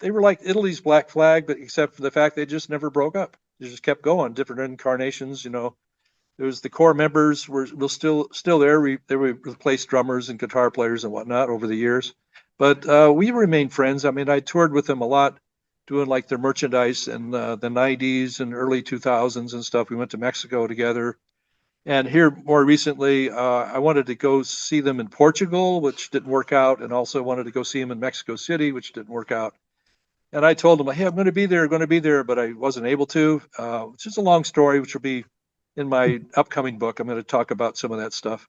they were like Italy's Black Flag, but except for the fact they just never broke up. They just kept going, different incarnations. There was the core members were still there. They replaced drummers and guitar players and whatnot over the years, but we remained friends. I mean, I toured with them a lot, doing like their merchandise in the '90s and early 2000s and stuff. We went to Mexico together. And here more recently, I wanted to go see them in Portugal, which didn't work out, and also wanted to go see them in Mexico City, which didn't work out. And I told them, hey, I'm going to be there, but I wasn't able to. It's just a long story, which will be in my upcoming book. I'm going to talk about some of that stuff.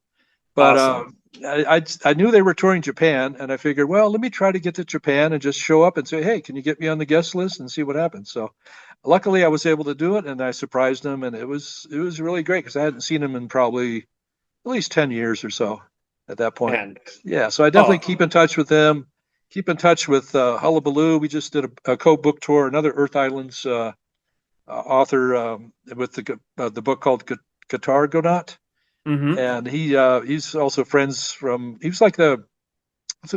But Awesome. I knew they were touring Japan, and I figured, well, let me try to get to Japan and just show up and say, hey, can you get me on the guest list and see what happens? So luckily I was able to do it, and I surprised them, and it was really great because I hadn't seen them in probably at least 10 years or so at that point. Man. Yeah, so I definitely keep in touch with them. Keep in touch with Hullabaloo. We just did a co-book tour, another Earth Islands author with the book called Guitar Gonot. Mm-hmm. And he's also friends from, he was like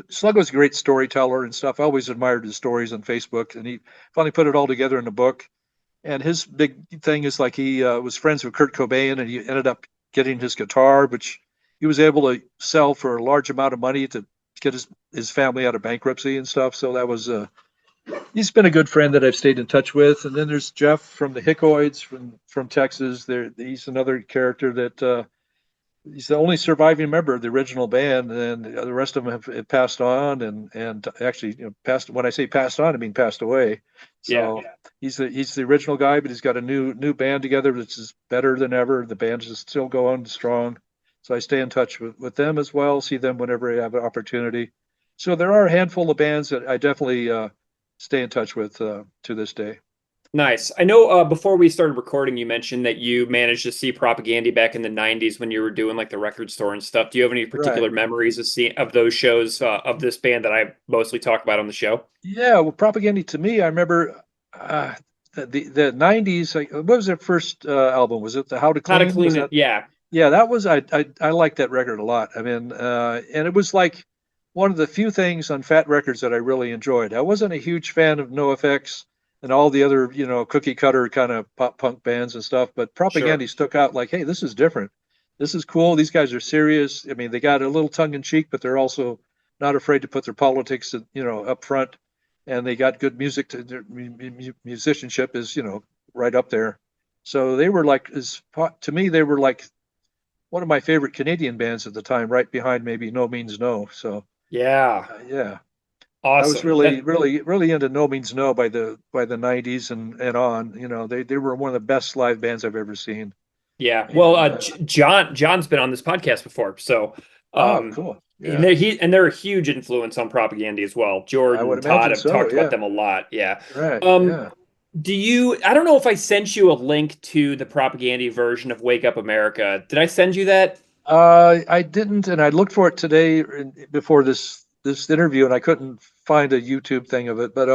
Slug was a great storyteller and stuff. I always admired his stories on Facebook, and he finally put it all together in a book. And his big thing is like he was friends with Kurt Cobain, and he ended up getting his guitar, which he was able to sell for a large amount of money to get his family out of bankruptcy and stuff. So that was he's been a good friend that I've stayed in touch with. And then there's Jeff from the Hickoids from Texas. He's another character that he's the only surviving member of the original band, and the rest of them have passed on, and actually, passed. When I say passed on, I mean passed away. So he's the original guy, but he's got a new band together, which is better than ever. The band is still going strong, so I stay in touch with them as well. See them whenever I have an opportunity. So there are a handful of bands that I definitely stay in touch with to this day. Nice. I know before we started recording, you mentioned that you managed to see Propaganda back in the 90s when you were doing like the record store and stuff. Do you have any particular Right. memories of those shows of this band that I mostly talk about on the show? Yeah, well, Propaganda to me, I remember the 90s. Like, what was their first album? Was it the How to How to Clean? Was Clean It? that? Yeah. Yeah, that was I liked that record a lot. I mean, and it was like one of the few things on Fat Records that I really enjoyed. I wasn't a huge fan of NoFX and all the other, cookie cutter kind of pop punk bands and stuff, but Sure. Propaganda stuck out like, hey, this is different. This is cool. These guys are serious. I mean, they got a little tongue in cheek, but they're also not afraid to put their politics, up front. And they got good music. Their musicianship is, right up there. So they were like, to me, they were like one of my favorite Canadian bands at the time, right behind maybe No Means No. So Yeah. yeah, I was Awesome. really, really, really into No Means No by the 90s and on. They were one of the best live bands I've ever seen. Yeah. Well, And John's been on this podcast before, so oh, cool. and Yeah, they're a huge influence on Propaganda as well. I Jordan would and Todd imagine have so. talked about Yeah, them a lot. Yeah. right. Um, Yeah. I don't know if I sent you a link to the Propaganda version of Wake Up America. Did I send you that? I didn't, and I looked for it today before this interview, and I couldn't find a YouTube thing of it. But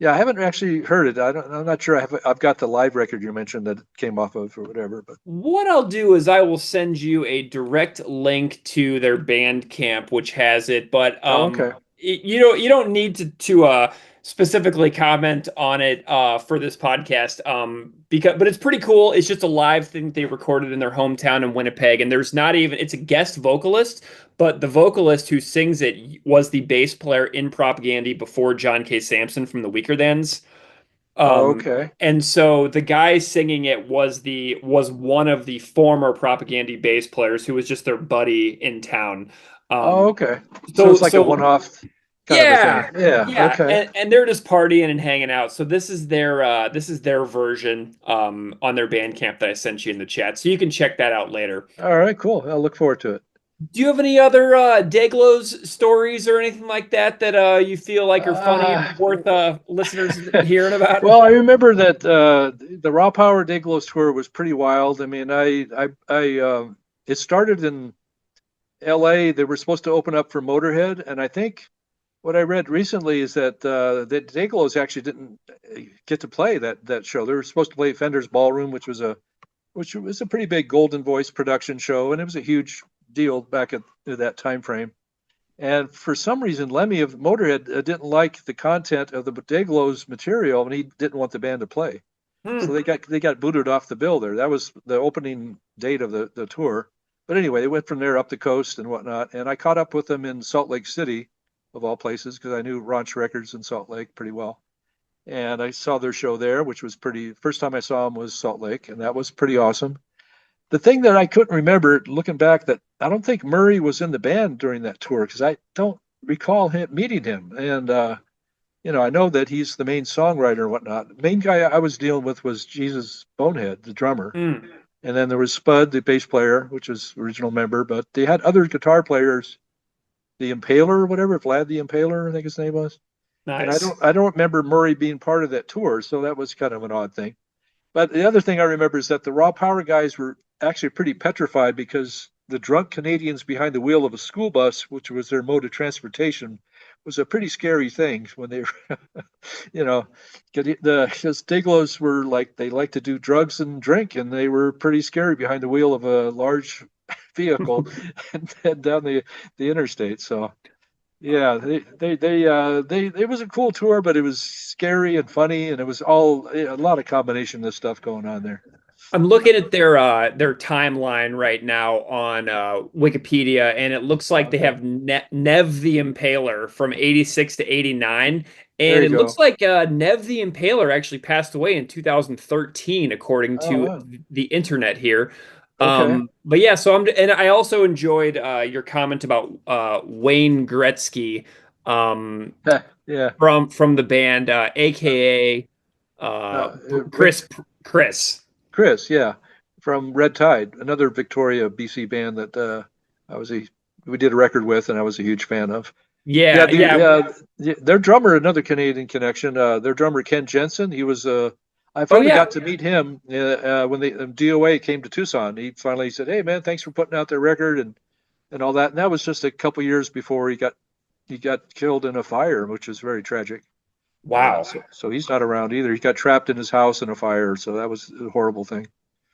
yeah, I haven't actually heard it. I'm not sure. I've got the live record you mentioned that it came off of or whatever. But What I'll do is I will send you a direct link to their Bandcamp, which has it. But oh, okay. you don't need to specifically comment on it for this podcast but it's pretty cool. It's just a live thing they recorded in their hometown in Winnipeg, and there's not even it's a guest vocalist, but the vocalist who sings it was the bass player in Propaganda before John K. Samson from the Weakerthans. Oh, Um, okay. and so the guy singing it was one of the former Propaganda bass players who was just their buddy in town. Oh, Um, okay. So so it's like a so one-off kind of a yeah, thing. Yeah. yeah, Okay. and they're just partying and hanging out. So this is their version on their Bandcamp that I sent you in the chat. So you can check that out later. All right. Cool. I'll look forward to it. Do you have any other Dayglo's stories or anything like that that you feel like are funny and worth listeners hearing about? Well, I remember that the Raw Power Dayglow tour was pretty wild. I mean, it started in L.A. They were supposed to open up for Motorhead, and I think what I read recently is that the Dayglows actually didn't get to play that show. They were supposed to play Fender's Ballroom, which was a pretty big Golden Voice production show, and it was a huge deal back at that time frame. And for some reason, Lemmy of Motorhead didn't like the content of the Dayglows material, and he didn't want the band to play. So they got booted off the bill there. That was the opening date of the tour. But anyway, they went from there up the coast and whatnot. And I caught up with them in Salt Lake City, of all places, because I knew Ranch Records in Salt Lake pretty well. And I saw their show there, which was first time I saw them was Salt Lake, and that was pretty awesome. The thing that I couldn't remember looking back, that I don't think Murray was in the band during that tour, because I don't recall him meeting him. And I know that he's the main songwriter and whatnot. The main guy I was dealing with was Jesus Bonehead, the drummer. And then there was Spud, the bass player, which was original member, but they had other guitar players, the Impaler or whatever, Vlad the Impaler, I think his name was. And Nice. I don't remember Murray being part of that tour, so that was kind of an odd thing. But the other thing I remember is that the Raw Power guys were actually pretty petrified because the drunk Canadians behind the wheel of a school bus, which was their mode of transportation, was a pretty scary thing when they were, because Dayglows were like, they like to do drugs and drink, and they were pretty scary behind the wheel of a large vehicle and down the interstate. So Yeah, it was a cool tour, but it was scary and funny, and it was all a lot of combination of stuff going on there. I'm looking at their timeline right now on Wikipedia, and it looks like they have Nev the Impaler from 86 to 89. There And you it looks go. like Nev the Impaler actually passed away in 2013, according Oh to wow. the internet here. Okay. But yeah, and I also enjoyed your comment about Wayne Gretzky Yeah. from the band, aka Uh, Chris. Chris, yeah, from Red Tide, another Victoria, BC band that I was a we did a record with, and I was a huge fan of. Yeah, Yeah, yeah. their drummer, another Canadian connection. Their drummer Ken Jensen, he was. I Oh finally yeah. got to meet him when the DOA came to Tucson. He finally said, "Hey man, thanks for putting out their record and all that." And that was just a couple years before he got killed in a fire, which was very tragic. Wow. So he's not around either. He got trapped in his house in a fire, so that was a horrible thing.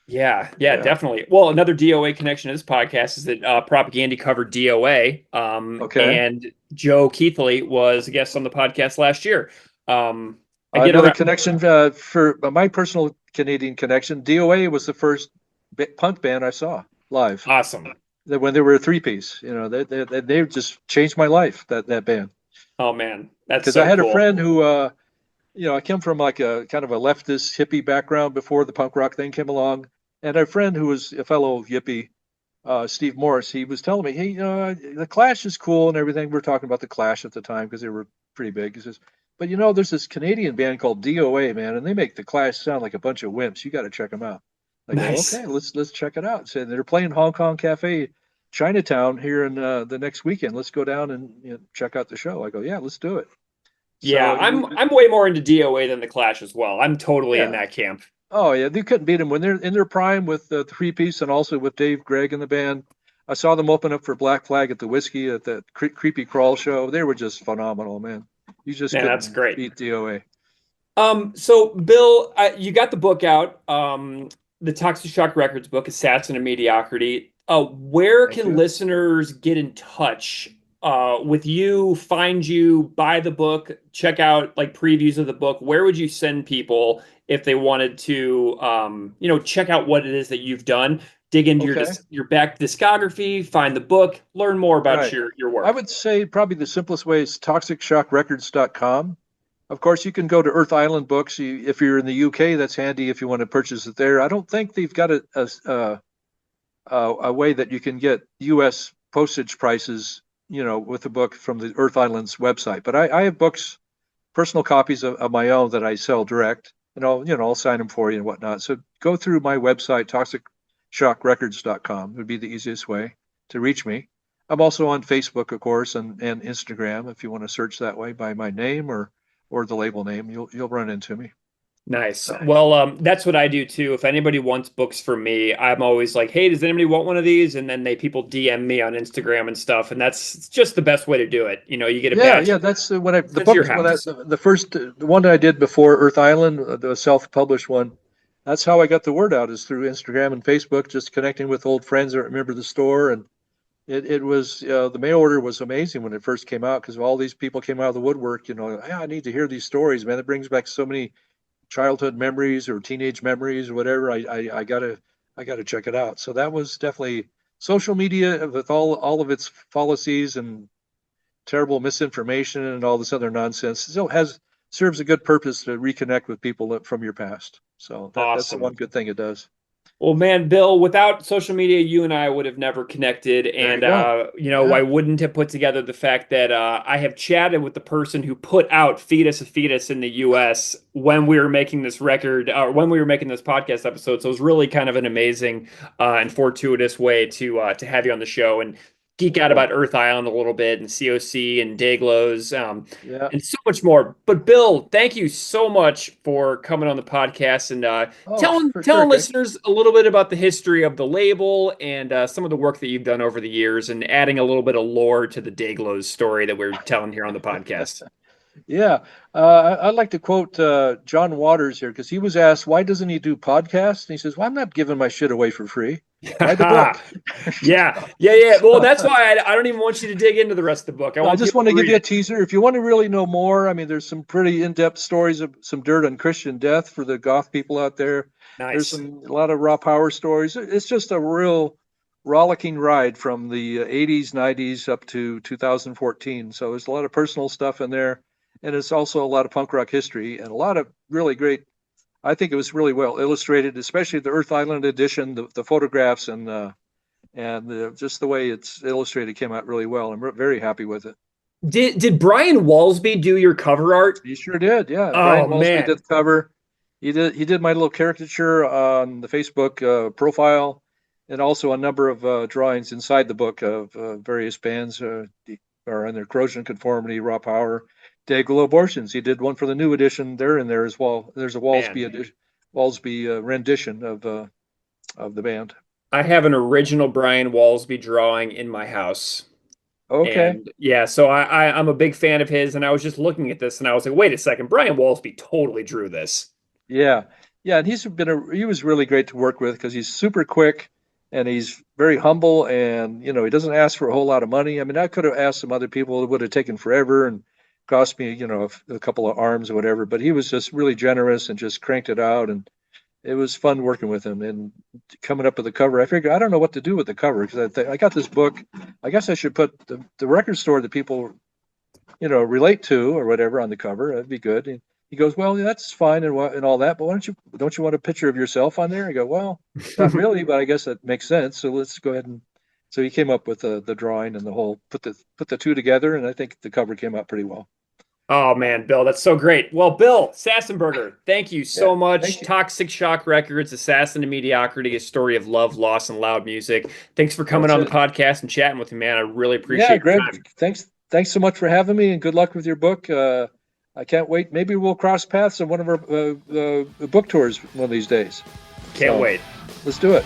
Yeah, definitely. Well, another DOA connection to this podcast is that Propaganda covered DOA, Okay. and Joe Keithley was a guest on the podcast last year. I get Another around. connection for my personal Canadian connection. DOA was the first punk band I saw live. Awesome. When they were a three-piece, they just changed my life. That band. Oh man, that's Because I so had a cool. friend who, I come from like a kind of a leftist hippie background before the punk rock thing came along, and a friend who was a fellow hippie, Steve Morris. He was telling me, hey, the Clash is cool and everything. We were talking about the Clash at the time because they were pretty big. He says, but there's this Canadian band called DOA, man, and they make the Clash sound like a bunch of wimps. You got to check them out. I go, Nice. okay, let's check it out. So they're playing Hong Kong Cafe, Chinatown here in the next weekend. Let's go down and check out the show. I go, yeah, let's do it. Yeah, So I'm way more into DOA than the Clash as well. I'm totally in yeah. that camp. Oh yeah, they couldn't beat them when they're in their prime with the three-piece and also with Dave Gregg in the band. I saw them open up for Black Flag at the Whiskey at that Creepy Crawl show. They were just phenomenal, man. You just Man, couldn't that's great. beat DOA. So Bill, you got the book out, the Toxic Shock Records book, Assassin and Mediocrity. Where Thank can you. listeners get in touch with you, find you, buy the book, check out like previews of the book? Where would you send people if they wanted to, check out what it is that you've done, dig into Okay. your back discography, find the book, learn more about Right. your work? I would say probably the simplest way is toxicshockrecords.com. Of course, you can go to Earth Island Books. If you're in the UK, that's handy if you want to purchase it there. I don't think they've got a way that you can get U.S. postage prices, with the book from the Earth Island's website. But I have books, personal copies of my own that I sell direct, and I'll sign them for you and whatnot. So go through my website, toxicshockrecords.com would be the easiest way to reach me. I'm also on Facebook, of course, and Instagram. If you want to search that way by my name or the label name, you'll run into me. Nice. Well, that's what I do too. If anybody wants books from me, I'm always like, "Hey, does anybody want one of these?" And then people DM me on Instagram and stuff, and that's just the best way to do it. You get a badge. Yeah. That's the That's book. your house. The first the one that I did before Earth Island, the self-published one. That's how I got the word out, is through Instagram and Facebook, just connecting with old friends that remember the store. And it was the mail order was amazing when it first came out, because all these people came out of the woodwork. Yeah, I need to hear these stories, man. It brings back so many childhood memories or teenage memories or whatever. I gotta check it out. So that was definitely social media with all of its fallacies and terrible misinformation and all this other nonsense. Still serves a good purpose to reconnect with people from your past. So that's the Awesome. one good thing it does. Well, man, Bill, without social media, you and I would have never connected. There you And, go. I wouldn't have put together the fact that I have chatted with the person who put out Fetus a Fetus in the US when we were making this record, or when we were making this podcast episode. So it was really kind of an amazing and fortuitous way to have you on the show and geek out about Earth Island a little bit and COC and Dayglo's Yeah. and so much more. But Bill, thank you so much for coming on the podcast and telling for sure, Greg. listeners a little bit about the history of the label and some of the work that you've done over the years, and adding a little bit of lore to the Dayglo's story that we're telling here on the podcast. Yeah, I'd like to quote John Waters here because he was asked why doesn't he do podcasts, and he says, "Well, I'm not giving my shit away for free. Buy the book." Yeah. Well, that's why I don't even want you to dig into the rest of the book. I I want just people want to to give read you a it. teaser. If you want to really know more, I mean, there's some pretty in-depth stories of some dirt on Christian death for the goth people out there. There's Nice. a lot of raw power stories. It's just a real rollicking ride from the 80s, 90s up to 2014. So there's a lot of personal stuff in there, and it's also a lot of punk rock history and a lot of really great. I think it was really well illustrated, especially the Earth Island edition. The photographs and just the way it's illustrated came out really well. I'm very happy with it. Did Brian Walsby do your cover art? He sure did. Yeah, Oh Brian Walsby man. did the cover. He did my little caricature on the Facebook profile, and also a number of drawings inside the book of various bands are in their Corrosion Conformity, Raw Power, Dayglo Abortions. He did one for the new edition. They're in there as well. There's a Man. Walsby rendition of the band. I have an original Brian Walsby drawing in my house. Okay. And yeah, so I'm a big fan of his, and I was just looking at this and I was like, wait a second, Brian Walsby totally drew this. Yeah, yeah, and he was really great to work with because he's super quick and he's very humble and he doesn't ask for a whole lot of money. I mean, I could have asked some other people; it would have taken forever and cost me a couple of arms or whatever. But he was just really generous and just cranked it out, and it was fun working with him and coming up with the cover. I figured I don't know what to do with the cover because I got this book. I guess I should put the record store that people relate to or whatever on the cover. That'd be good. And he goes, well, that's fine and all that, but don't you want a picture of yourself on there? I go, well, not really, but I guess that makes sense. So let's go ahead and. So he came up with the drawing and the whole put the two together, and I think the cover came out pretty well. Oh man, Bill, that's so great. Well, Bill Sassenberger, thank you Yeah, so much. thank you. Toxic Shock Records, Assassin to Mediocrity, a story of love, loss, and loud music. Thanks for coming That's on the it. podcast and chatting with me, man. I really Yeah, appreciate your Greg, time. thanks so much for having me, and good luck with your book. I can't wait. Maybe we'll cross paths on one of our book tours one of these days. Can't wait. Let's do it.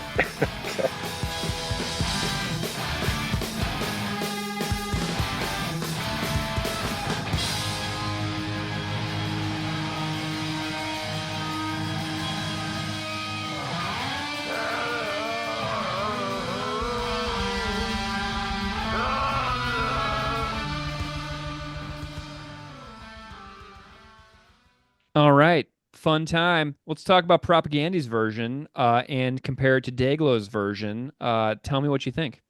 All right. Fun time. Let's talk about Propaganda's version and compare it to Dayglo's version. Tell me what you think.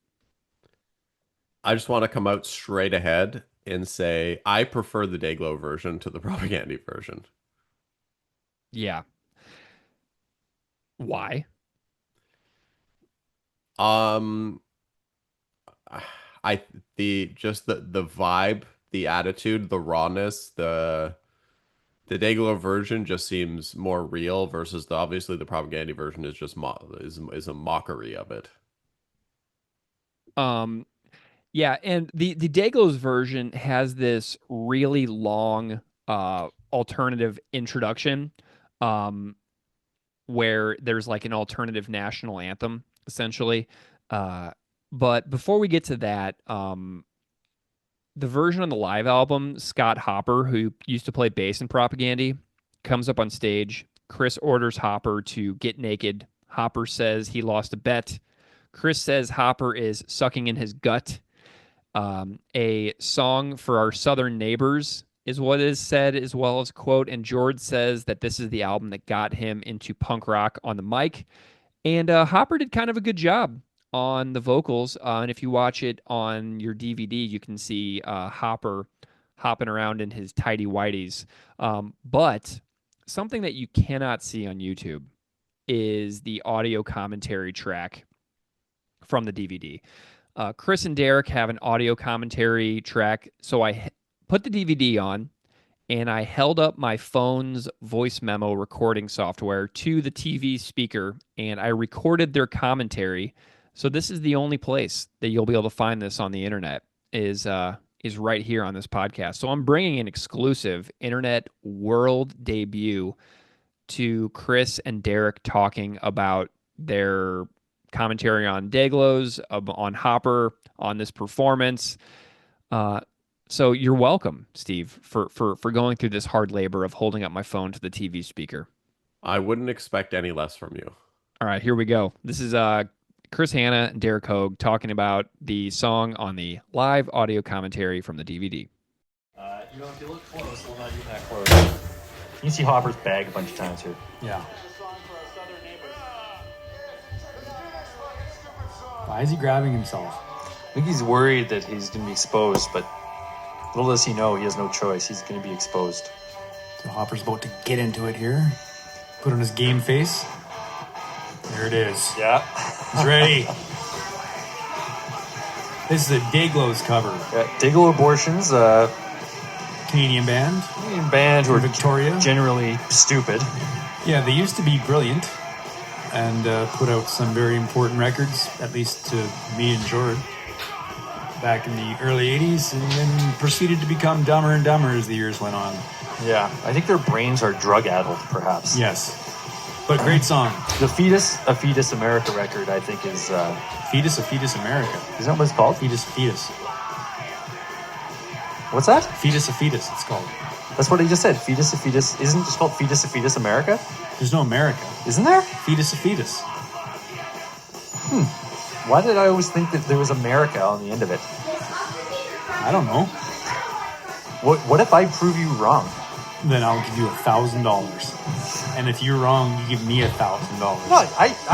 I just want to come out straight ahead and say I prefer the Dayglo version to the Propaganda version. Yeah. Why? Um, I the vibe, the attitude, the rawness, the Dayglo version just seems more real versus obviously the Propaganda version is just is a mockery of it. Yeah, and the Dayglo's version has this really long alternative introduction where there's like an alternative national anthem essentially. But before we get to that, the version on the live album, Scott Hopper, who used to play bass in Propaganda, comes up on stage. Chris orders Hopper to get naked. Hopper says he lost a bet. Chris says Hopper is sucking in his gut. A song for our southern neighbors is what is said, as well as quote. And George says that this is the album that got him into punk rock on the mic. And Hopper did kind of a good job on the vocals. And if you watch it on your DVD, you can see Hopper hopping around in his tidy whities. But something that you cannot see on YouTube is the audio commentary track from the DVD. Chris and Derek have an audio commentary track. So I put the DVD on and I held up my phone's voice memo recording software to the TV speaker and I recorded their commentary. So this is the only place that you'll be able to find this on the internet is right here on this podcast. So I'm bringing an exclusive internet world debut to Chris and Derek talking about their commentary on Dayglo's, on Hopper, on this performance. So you're welcome, Steve, for going through this hard labor of holding up my phone to the TV speaker. I wouldn't expect any less from you. All right, here we go. This is Chris Hanna and Derek Hogue talking about the song on the live audio commentary from the DVD. If you look close, well, not even that close. You can see Hopper's bag a bunch of times here. Yeah. Why is he grabbing himself? I think he's worried that he's going to be exposed, but little does he know, he has no choice. He's going to be exposed. So Hopper's about to get into it here. Put on his game face. There it is. Yeah. He's ready. This is a Dayglo's cover. Yeah, Dayglo Abortions, Canadian band. Canadian band who are Victoria. Generally stupid. Yeah, they used to be brilliant and put out some very important records, at least to me and George, back in the early 80s, and then proceeded to become dumber and dumber as the years went on. Yeah, I think their brains are drug-addled, perhaps. Yes. But great song. The A Fetus America record, I think, is... Fetus, A Fetus America. Is that what it's called? Fetus, A Fetus. What's that? Fetus, A Fetus, it's called. That's what he just said. Fetus, A Fetus. Isn't it just called Fetus, A Fetus America? There's no America. Isn't there? Fetus, A Fetus. Why did I always think that there was America on the end of it? I don't know. What if I prove you wrong? Then I'll give you $1,000. And if you're wrong, you give me $1,000. No,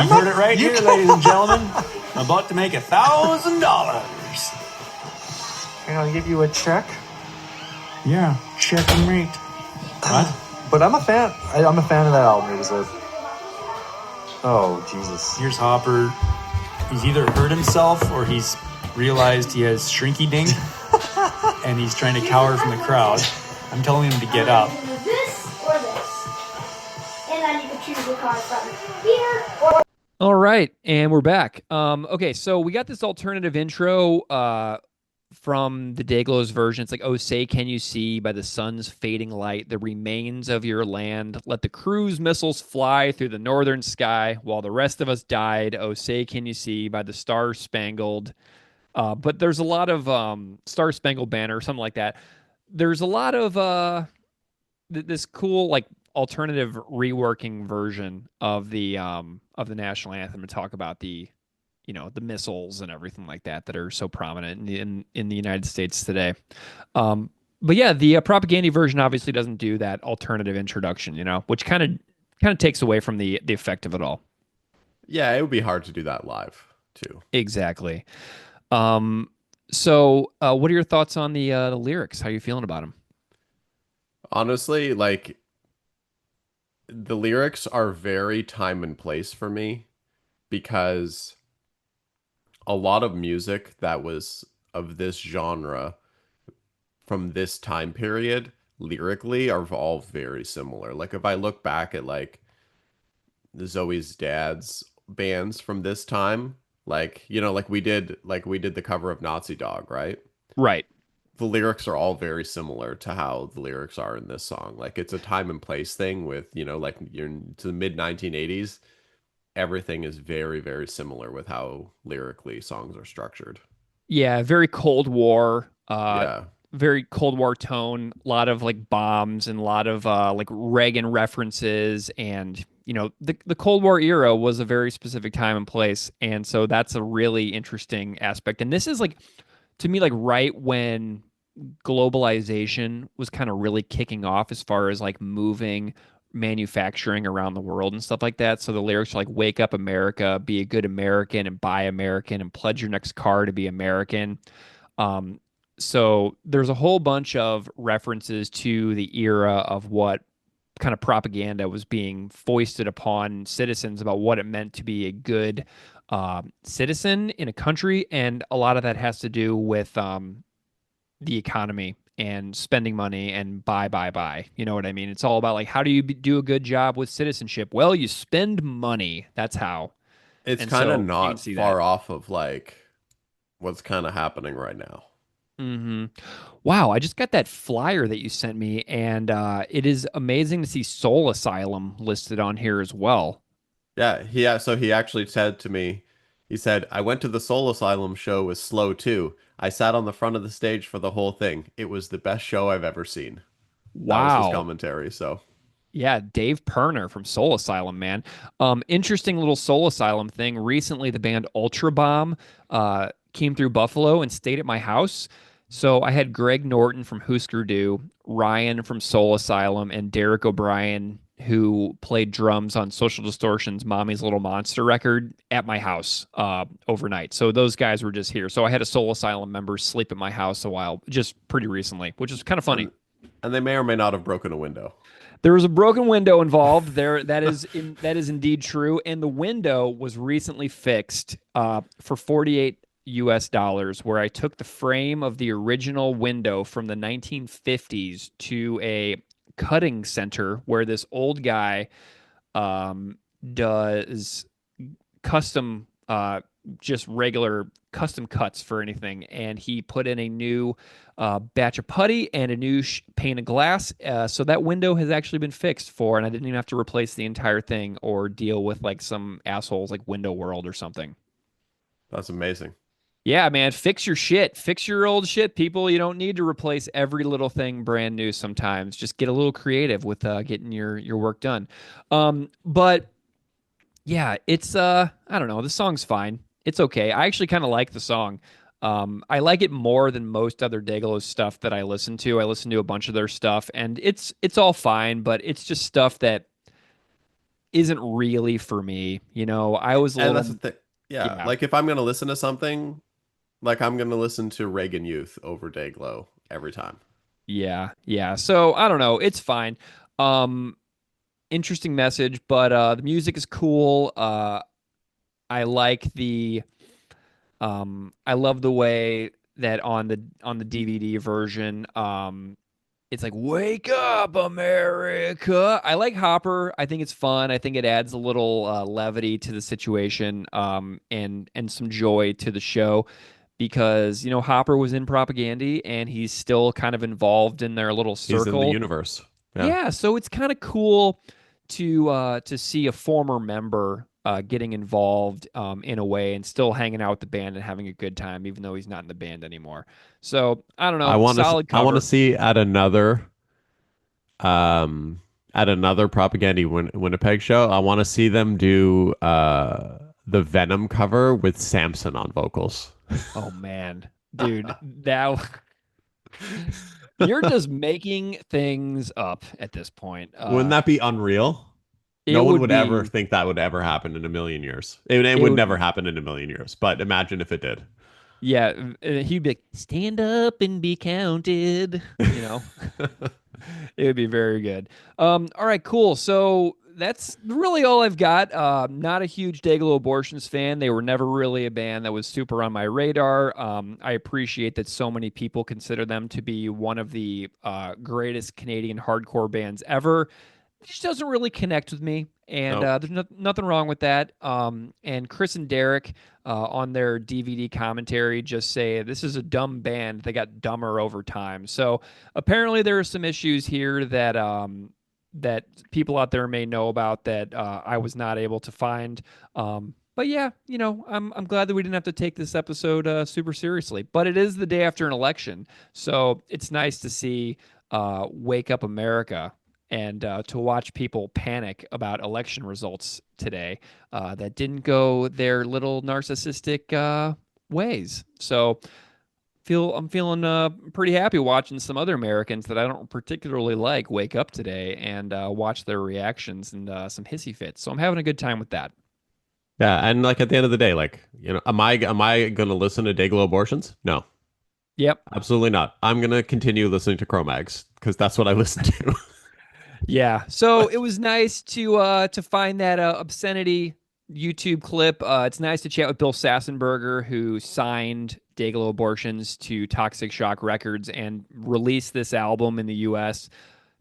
You've heard it right here, ladies and gentlemen. I'm about to make $1,000. And I'll give you a check. Yeah, check and rate. What? But I'm a fan. I'm a fan of that album. It was a... Oh, Jesus. Here's Hopper. He's either hurt himself or he's realized he has shrinky dink and he's trying to cower from the crowd. I'm telling him to get up. This or this. And then you can choose the card from here or... All right, and we're back. Okay, so we got this alternative intro from the Dayglo's version. It's like, "Oh, say can you see by the sun's fading light the remains of your land? Let the cruise missiles fly through the northern sky while the rest of us died. Oh, say can you see by the star-spangled..." But there's a lot of Star-Spangled Banner, something like that. There's a lot of this cool like alternative reworking version of the national anthem to talk about the missiles and everything like that are so prominent in the United States today. But yeah, the propaganda version obviously doesn't do that alternative introduction, which kind of takes away from the effect of it all. Yeah, it would be hard to do that live too. Exactly. So what are your thoughts on the lyrics? How are you feeling about them? Honestly, like, the lyrics are very time and place for me because a lot of music that was of this genre from this time period lyrically are all very similar. Like, if I look back at like Zoe's dad's bands from this time, like, like we did the cover of Nazi Dog, right? Right. The lyrics are all very similar to how the lyrics are in this song. Like, it's a time and place thing with, like you're to the mid 1980s. Everything is very, very similar with how lyrically songs are structured. Yeah, very Cold War. Very Cold War tone. A lot of like bombs and a lot of like Reagan references. And, the Cold War era was a very specific time and place. And so that's a really interesting aspect. And this is like, to me, like right when globalization was kind of really kicking off as far as like moving manufacturing around the world and stuff like that. So the lyrics are like, "Wake up America, be a good American and buy American and pledge your next car to be American." So there's a whole bunch of references to the era of what kind of propaganda was being foisted upon citizens about what it meant to be a good citizen in a country. And a lot of that has to do with the economy and spending money and buy. You know what I mean? It's all about like, how do you do a good job with citizenship? Well, you spend money. That's how. It's kind of not far off of like what's kind of happening right now. Mm-hmm. Wow, I just got that flyer that you sent me, and it is amazing to see Soul Asylum listed on here as well. Yeah. So he actually said to me, He said, I went to the Soul Asylum show with Slow too. I sat on the front of the stage for the whole thing. It was the best show I've ever seen. That was his Wow. commentary. So Yeah, Dave Perner from Soul Asylum, man. Interesting little Soul Asylum thing. Recently, the band Ultra Bomb came through Buffalo and stayed at my house. So I had Greg Norton from Husker Du, Ryan from Soul Asylum, and Derek O'Brien, who played drums on Social Distortion's Mommy's Little Monster record, at my house overnight. So those guys were just here. So I had a Soul Asylum member sleep at my house a while, just pretty recently, which is kind of funny. and they may or may not have broken a window. There was a broken window involved. That is indeed true, and the window was recently fixed for $48. Where I took the frame of the original window from the 1950s to a cutting center where this old guy does custom, just regular custom cuts for anything, and he put in a new batch of putty and a new pane of glass. So that window has actually been fixed for, and I didn't even have to replace the entire thing or deal with like some assholes like Window World or something. That's amazing. Yeah, man, fix your shit. Fix your old shit, people. You don't need to replace every little thing brand new sometimes. Just get a little creative with getting your work done. But yeah, it's I don't know, the song's fine. It's okay. I actually kind of like the song. I like it more than most other Dayglo stuff that I listen to. I listen to a bunch of their stuff, and it's all fine, but it's just stuff that isn't really for me. You know, I was a And little, that's the thing. Yeah, like if I'm gonna listen to something, like I'm gonna listen to Reagan Youth over Dayglo every time. yeah. So I don't know. It's fine. Interesting message, but the music is cool. I like the I love the way that on the DVD version, it's like "Wake Up, America." I like Hopper. I think it's fun. I think it adds a little levity to the situation, and some joy to the show, because you know Hopper was in Propaganda and he's still kind of involved in their little circle. He's in the universe. Yeah, so it's kind of cool to see a former member getting involved in a way and still hanging out with the band and having a good time, even though he's not in the band anymore. So I don't know. Solid cover. I want to see at another Propaganda Winnipeg show. I want to see them do the Venom cover with Samson on vocals. Oh man, dude, that you're just making things up at this point. Wouldn't that be unreal? No one would ever think that would ever happen in a million years. It would never happen in a million years, but imagine if it did. Yeah, he'd be like, stand up and be counted. You know, it would be very good. All right, cool. So that's really all I've got. Not a huge Dayglo Abortions fan. They were never really a band that was super on my radar. I appreciate that so many people consider them to be one of the greatest Canadian hardcore bands ever. It just doesn't really connect with me, and there's nothing wrong with that. And Chris and Derek on their DVD commentary just say this is a dumb band. They got dumber over time. So apparently there are some issues here that that people out there may know about that I was not able to find. But yeah, you know, I'm glad that we didn't have to take this episode super seriously. But it is the day after an election, so it's nice to see Wake Up America and to watch people panic about election results today that didn't go their little narcissistic ways. So I'm feeling pretty happy watching some other Americans that I don't particularly like wake up today and watch their reactions and some hissy fits. So I'm having a good time with that. Yeah, and like at the end of the day, like, you know, am I going to listen to Dayglo Abortions? No. Yep. Absolutely not. I'm going to continue listening to Cro-Mags because that's what I listen to. Yeah. So it was nice to find that obscenity YouTube clip. It's nice to chat with Bill Sassenberger, who signed Dayglo Abortions to Toxic Shock Records and released this album in the US.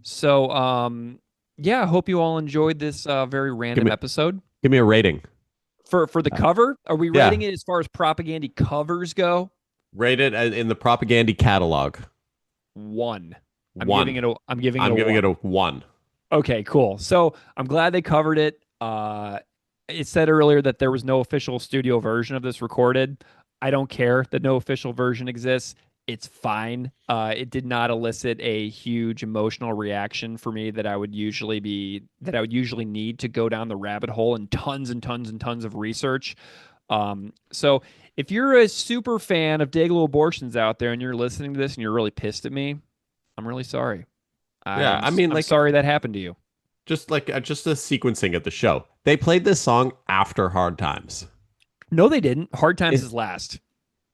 So yeah, I hope you all enjoyed this very random episode. Give me a rating. For the cover? Are we rating it as far as Propaganda covers go? Rate it in the Propaganda catalog. 1. I'm One. giving it it a 1. Okay, cool. So I'm glad they covered it. It said earlier that there was no official studio version of this recorded. I don't care that no official version exists. It's fine. It did not elicit a huge emotional reaction for me that I would usually need to go down the rabbit hole and tons and tons and tons of research. So if you're a super fan of Dayglo Abortions out there and you're listening to this and you're really pissed at me, I'm really sorry. Yeah, I mean, I'm like, sorry that happened to you. just the sequencing of the show. They played this song after Hard Times. No, they didn't. Hard Times is last.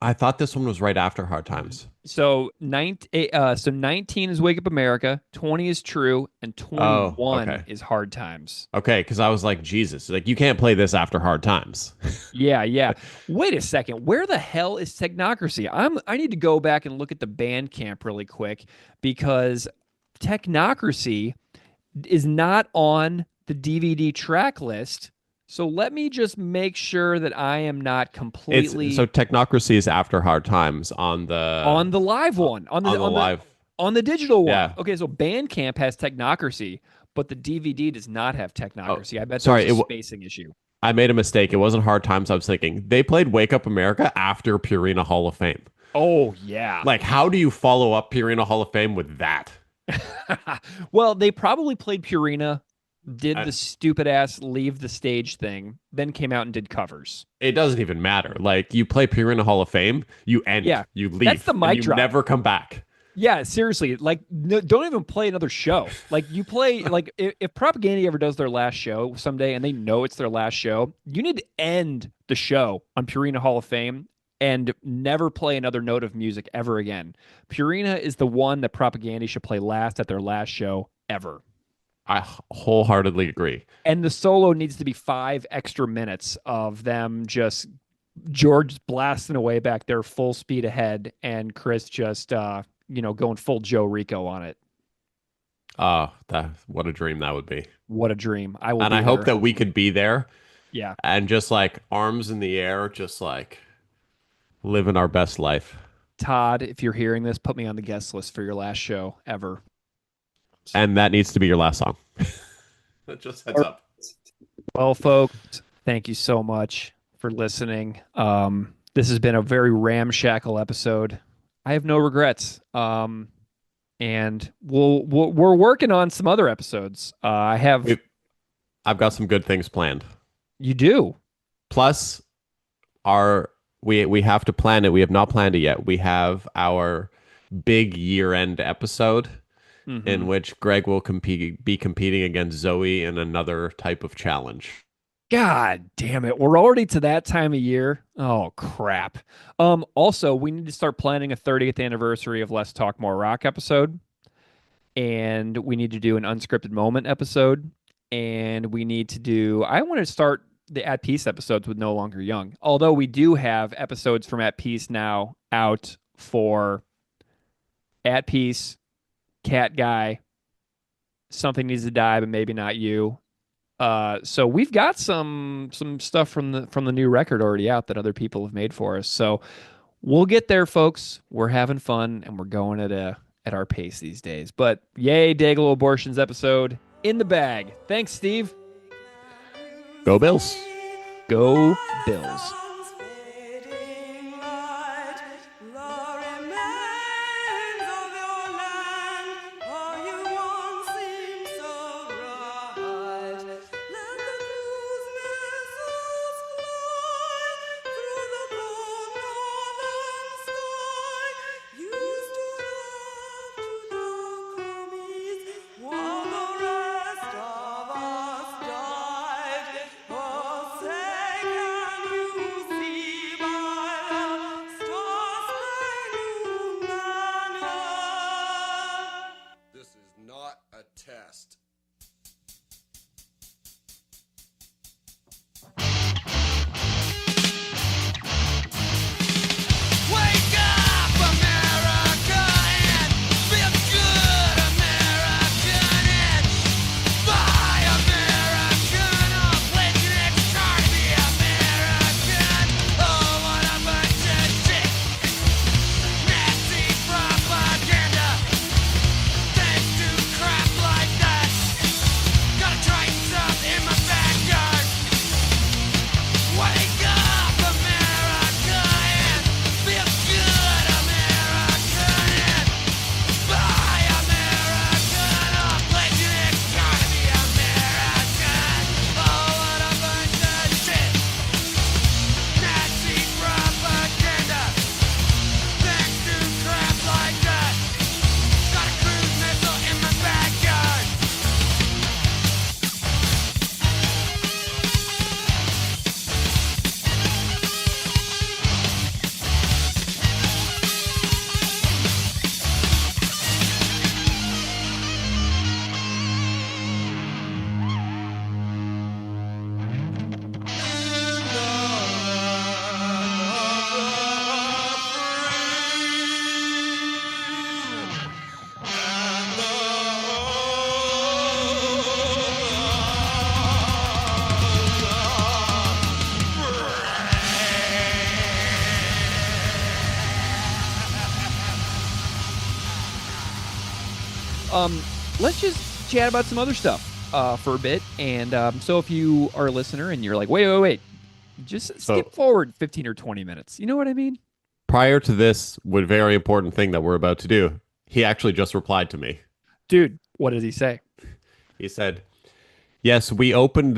I thought this one was right after Hard Times. So 19 is Wake Up America, 20 is True, and 21 okay. is Hard Times. Okay, because I was like, Jesus, like you can't play this after Hard Times. Yeah. Wait a second. Where the hell is Technocracy? I need to go back and look at the Bandcamp really quick because Technocracy is not on the DVD track list. So let me just make sure that I am not completely. So Technocracy is after Hard Times on the live one on the digital one. Yeah. Okay, so Bandcamp has Technocracy, but the DVD does not have Technocracy. I bet sorry, there's a spacing issue. I made a mistake. It wasn't Hard Times. I was thinking they played Wake Up America after Purina Hall of Fame. Oh yeah. Like, how do you follow up Purina Hall of Fame with that? Well, they probably played Purina, did the stupid ass leave the stage thing, then came out and did covers. It doesn't even matter. Like, you play Purina Hall of Fame, you end, you leave, that's the mic you drop. never come back. Yeah, seriously. Like, don't even play another show. Like, you play, like, if Propaganda ever does their last show someday and they know it's their last show, you need to end the show on Purina Hall of Fame and never play another note of music ever again. Purina is the one that Propaganda should play last at their last show ever. I wholeheartedly agree. And the solo needs to be 5 extra minutes of them just George blasting away back there full speed ahead and Chris just going full Joe Rico on it. What a dream that would be. What a dream. I hope that we could be there. Yeah. And just like arms in the air, just like living our best life. Todd, if you're hearing this, put me on the guest list for your last show ever. And that needs to be your last song. Just heads up. Well, folks, thank you so much for listening. This has been a very ramshackle episode. I have no regrets. And we're working on some other episodes. I've got some good things planned. You do? Plus, we have to plan it. We have not planned it yet. We have our big year-end episode in which Greg will be competing against Zoe in another type of challenge. God damn it. We're already to that time of year. Oh, crap. Also, we need to start planning a 30th anniversary of Let's Talk More Rock episode. And we need to do an unscripted moment episode. And we need to do... I want to start the At Peace episodes with No Longer Young. Although we do have episodes from At Peace now out for At Peace, Cat Guy, Something Needs to Die, but Maybe Not You. So we've got some stuff from the new record already out that other people have made for us. So we'll get there, folks. We're having fun and we're going at our pace these days. But yay, Dayglo Abortions episode in the bag. Thanks, Steve. Go Bills. Go Bills. You let's just chat about some other stuff for a bit. And so if you are a listener and you're like, wait, just skip forward 15 or 20 minutes. You know what I mean? Prior to this, one very important thing that we're about to do, he actually just replied to me. Dude, what did he say? He said, yes, we opened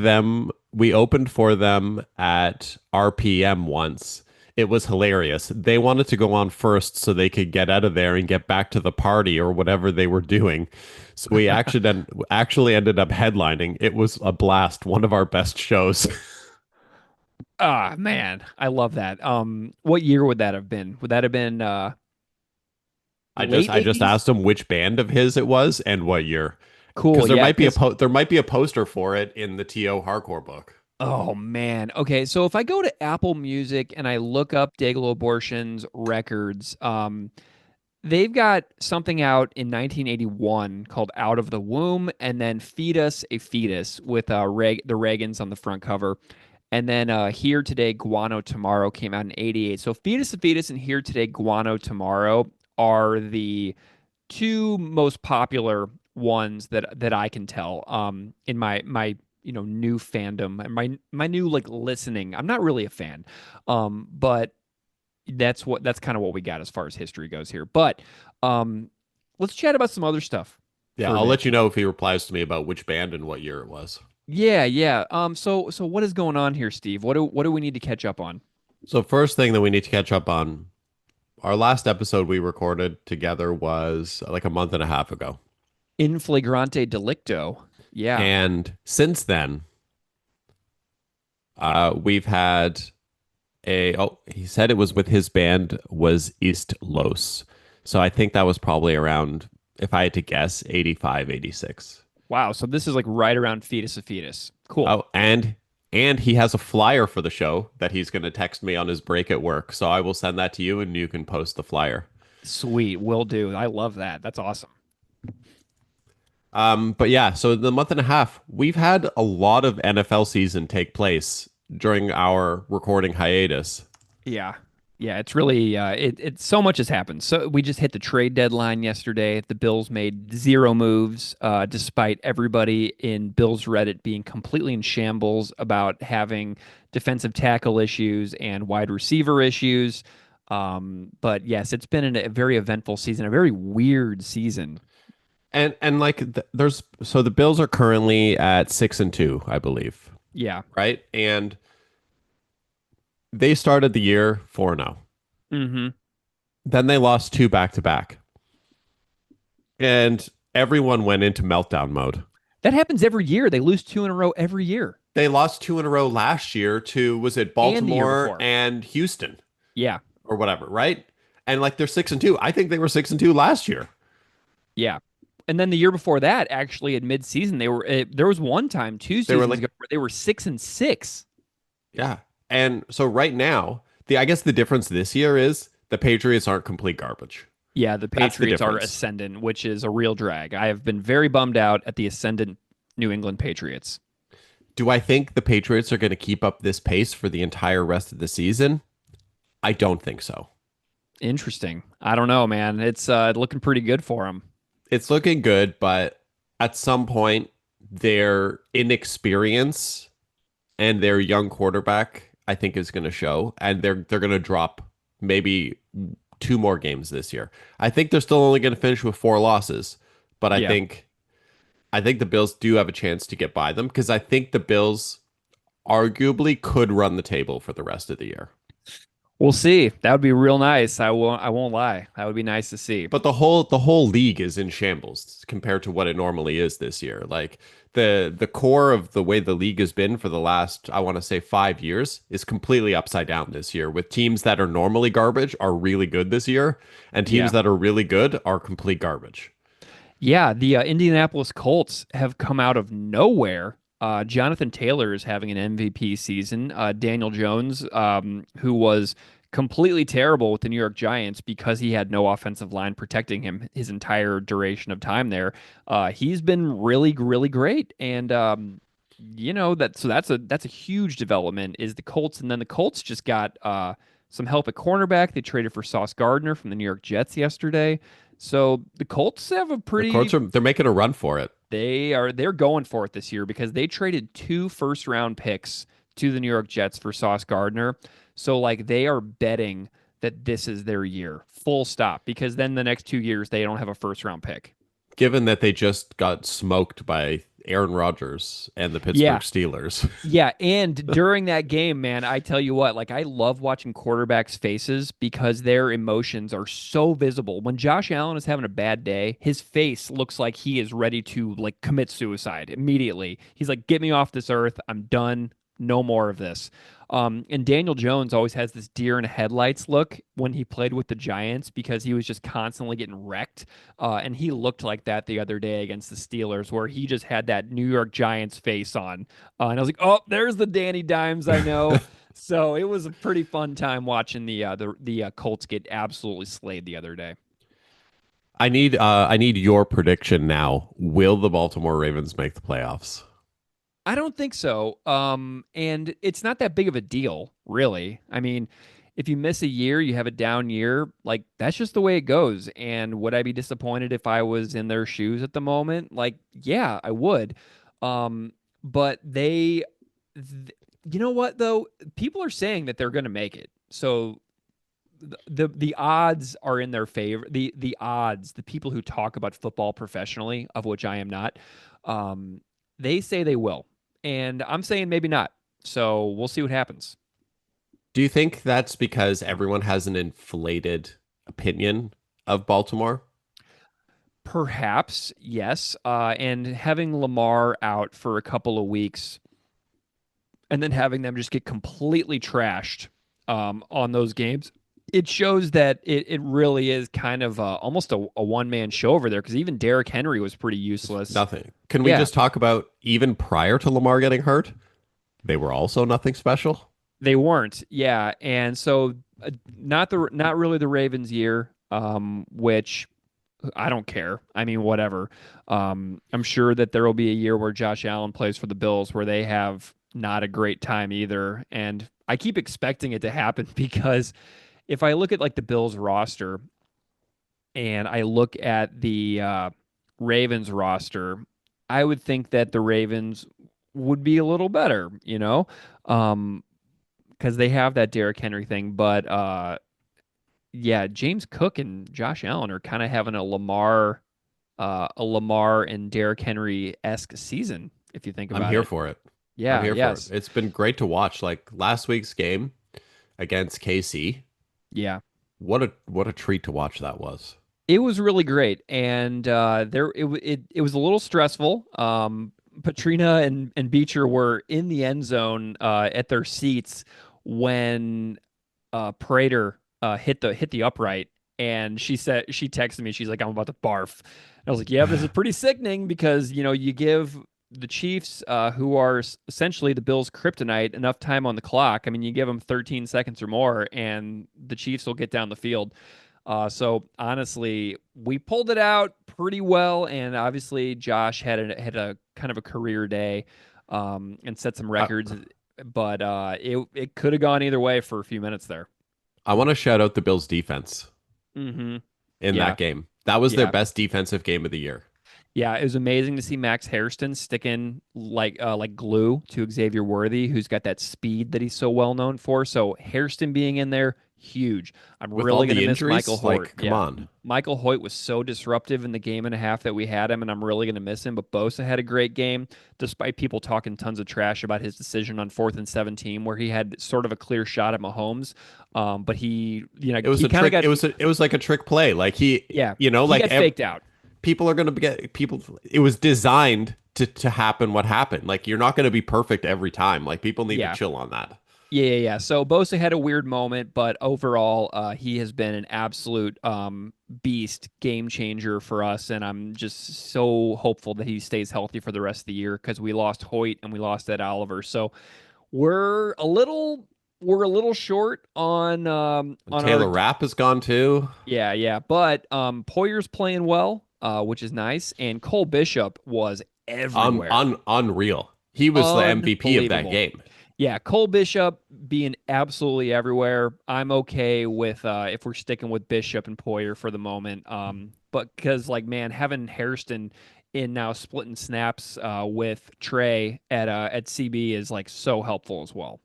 for them at RPM once. It was hilarious. They wanted to go on first so they could get out of there and get back to the party or whatever they were doing. So we actually ended up headlining. It was a blast. One of our best shows. Ah, man, I love that. What year would that have been? Would that have been I just asked him which band of his it was and what year. Cool. Because there Yeah, there might be a poster for it in the TO hardcore book. Oh man. Okay, so if I go to Apple Music and I look up Dayglo Abortions records, they've got something out in 1981 called Out of the Womb, and then Feed Us a Fetus with the Reagans on the front cover. And then Here Today, Guano Tomorrow came out in 88. So Feed Us a Fetus and Here Today, Guano Tomorrow are the two most popular ones that I can tell in my new fandom and my new like listening. I'm not really a fan, but that's kind of what we got as far as history goes here. But let's chat about some other stuff. Yeah, I'll let you know if he replies to me about which band and what year it was. Yeah. So what is going on here, Steve? What do we need to catch up on? So first thing that we need to catch up on, our last episode we recorded together was like a month and a half ago. In flagrante delicto. Yeah. And since then, we've had he said it was with his band was East Los. So I think that was probably around, if I had to guess, 85, 86. Wow. So this is like right around Fetus a Fetus. Cool. Oh, and he has a flyer for the show that he's going to text me on his break at work. So I will send that to you and you can post the flyer. Sweet. Will do. I love that. That's awesome. But yeah, so the month and a half, we've had a lot of NFL season take place during our recording hiatus. Yeah. It's really it's so much has happened. So we just hit the trade deadline yesterday. The Bills made 0 moves, despite everybody in Bills Reddit being completely in shambles about having defensive tackle issues and wide receiver issues. But yes, it's been a very eventful season, a very weird season. And like so the Bills are currently at 6-2, I believe. Yeah. Right? And they started the year 4-0. Mm-hmm. Then they lost 2 back-to-back. And everyone went into meltdown mode. That happens every year. They lose 2 in a row every year. They lost 2 in a row last year to, was it Baltimore and Houston? Yeah. Or whatever, right? And like they're 6-2. I think they were 6-2 last year. Yeah. And then the year before that, actually, at midseason, there was one time 2 seasons ago where they were 6-6. Yeah. And so right now, I guess the difference this year is the Patriots aren't complete garbage. Yeah, the Patriots are ascendant, which is a real drag. I have been very bummed out at the ascendant New England Patriots. Do I think the Patriots are going to keep up this pace for the entire rest of the season? I don't think so. Interesting. I don't know, man. It's looking pretty good for them. It's looking good, but at some point, their inexperience and their young quarterback, I think, is going to show, and they're going to drop maybe 2 more games this year. I think they're still only going to finish with 4 losses, but I think the Bills do have a chance to get by them because I think the Bills arguably could run the table for the rest of the year. We'll see. That would be real nice. I won't lie. That would be nice to see. But the whole league is in shambles compared to what it normally is this year. Like the core of the way the league has been for the last, I want to say 5 years is completely upside down this year, with teams that are normally garbage are really good this year and teams that are really good are complete garbage. Yeah, the Indianapolis Colts have come out of nowhere. Jonathan Taylor is having an MVP season. Daniel Jones, who was completely terrible with the New York Giants because he had no offensive line protecting him his entire duration of time there. He's been really, really great. And, that's a huge development is the Colts. And then the Colts just got some help at cornerback. They traded for Sauce Gardner from the New York Jets yesterday. So the Colts have a The pretty Colts they're making a run for it. they're going for it this year because they traded 2 first round picks to the New York Jets for Sauce Gardner. So like they are betting that this is their year. Full stop. Because then the next 2 years they don't have a first round pick. Given that they just got smoked by Aaron Rodgers and the Pittsburgh Yeah. Steelers. Yeah, and during that game, man, I tell you what, like I love watching quarterbacks' faces because their emotions are so visible. When Josh Allen is having a bad day, his face looks like he is ready to like commit suicide immediately. He's like, "Get me off this earth. I'm done. No more of this." And Daniel Jones always has this deer in headlights look when he played with the Giants because he was just constantly getting wrecked. And he looked like that the other day against the Steelers, where he just had that New York Giants face on. And I was like, "Oh, there's the Danny Dimes I know." So it was a pretty fun time watching the Colts get absolutely slayed the other day. I need your prediction now. Will the Baltimore Ravens make the playoffs? I don't think so. And it's not that big of a deal, really. I mean, if you miss a year, you have a down year. Like that's just the way it goes. And would I be disappointed if I was in their shoes at the moment? Like, yeah, I would. But you know what though? People are saying that they're going to make it. So the odds are in their favor. The odds, the people who talk about football professionally, of which I am not, they say they will. And I'm saying maybe not. So we'll see what happens. Do you think that's because everyone has an inflated opinion of Baltimore? Perhaps, yes. And having Lamar out for a couple of weeks and then having them just get completely trashed on those games, it shows that it really is kind of almost a one-man show over there because even Derrick Henry was pretty useless. Nothing. Can we just talk about even prior to Lamar getting hurt? They were also nothing special. They weren't, yeah, and so not really the Ravens' year, which I don't care. I mean, whatever. I'm sure that there will be a year where Josh Allen plays for the Bills where they have not a great time either, and I keep expecting it to happen because if I look at like the Bills roster and I look at the Ravens roster, I would think that the Ravens would be a little better, because they have that Derrick Henry thing. But yeah, James Cook and Josh Allen are kind of having a Lamar and Derrick Henry-esque season, if you think about it. I'm here for it. Yeah, I'm here yes. for it. It's been great to watch. Like last week's game against KC. Yeah. What a treat to watch that was. It was really great, and it was a little stressful. Patrina and Beecher were in the end zone at their seats when Prater hit the upright, and she texted me, she's like, "I'm about to barf." And I was like, "Yeah, this is pretty sickening because you give the Chiefs, who are essentially the Bills' kryptonite, enough time on the clock. I mean, you give them 13 seconds or more, and the Chiefs will get down the field." So honestly, we pulled it out pretty well, and obviously Josh had a kind of a career day, and set some records, but it could have gone either way for a few minutes there. I want to shout out the Bills' defense Mm-hmm. in that game. That was their best defensive game of the year. Yeah, it was amazing to see Max Hairston sticking like glue to Xavier Worthy, who's got that speed that he's so well known for. So Hairston being in there, huge. I'm With really all going the to miss injuries, Michael Hoyt. like, come on. Michael Hoyt was so disruptive in the game and a half that we had him, and I'm really going to miss him. But Bosa had a great game, despite people talking tons of trash about his decision on 4th and 17, where he had sort of a clear shot at Mahomes. But he, it was a trick. It was like a trick play. Like he got faked out. People are going to get people. It was designed to happen. What happened? Like you're not going to be perfect every time. Like people need to chill on that. Yeah. So Bosa had a weird moment, but overall, he has been an absolute beast, game changer for us, and I'm just so hopeful that he stays healthy for the rest of the year because we lost Hoyt and we lost Ed Oliver, so we're a little short on Taylor Rapp is gone too. Yeah, but Poyer's playing well, which is nice, and Cole Bishop was everywhere. Unreal. He was the MVP of that game. Yeah, Cole Bishop being absolutely everywhere. I'm okay with if we're sticking with Bishop and Poyer for the moment. but because like man, having Hairston in now splitting snaps with Trey at CB is like so helpful as well.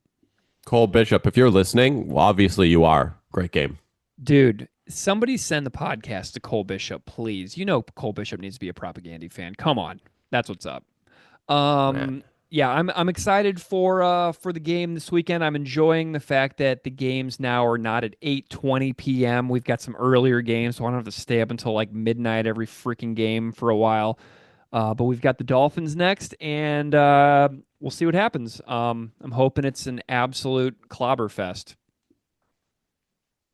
Cole Bishop, if you're listening, well, obviously you are. Great game. Dude, somebody send the podcast to Cole Bishop, please. You know Cole Bishop needs to be a Propaganda fan. Come on. That's what's up. Yeah, I'm excited for the game this weekend. I'm enjoying the fact that the games now are not at 8:20 p.m. We've got some earlier games, so I don't have to stay up until like midnight every freaking game for a while. But we've got the Dolphins next, and we'll see what happens. I'm hoping it's an absolute clobber fest.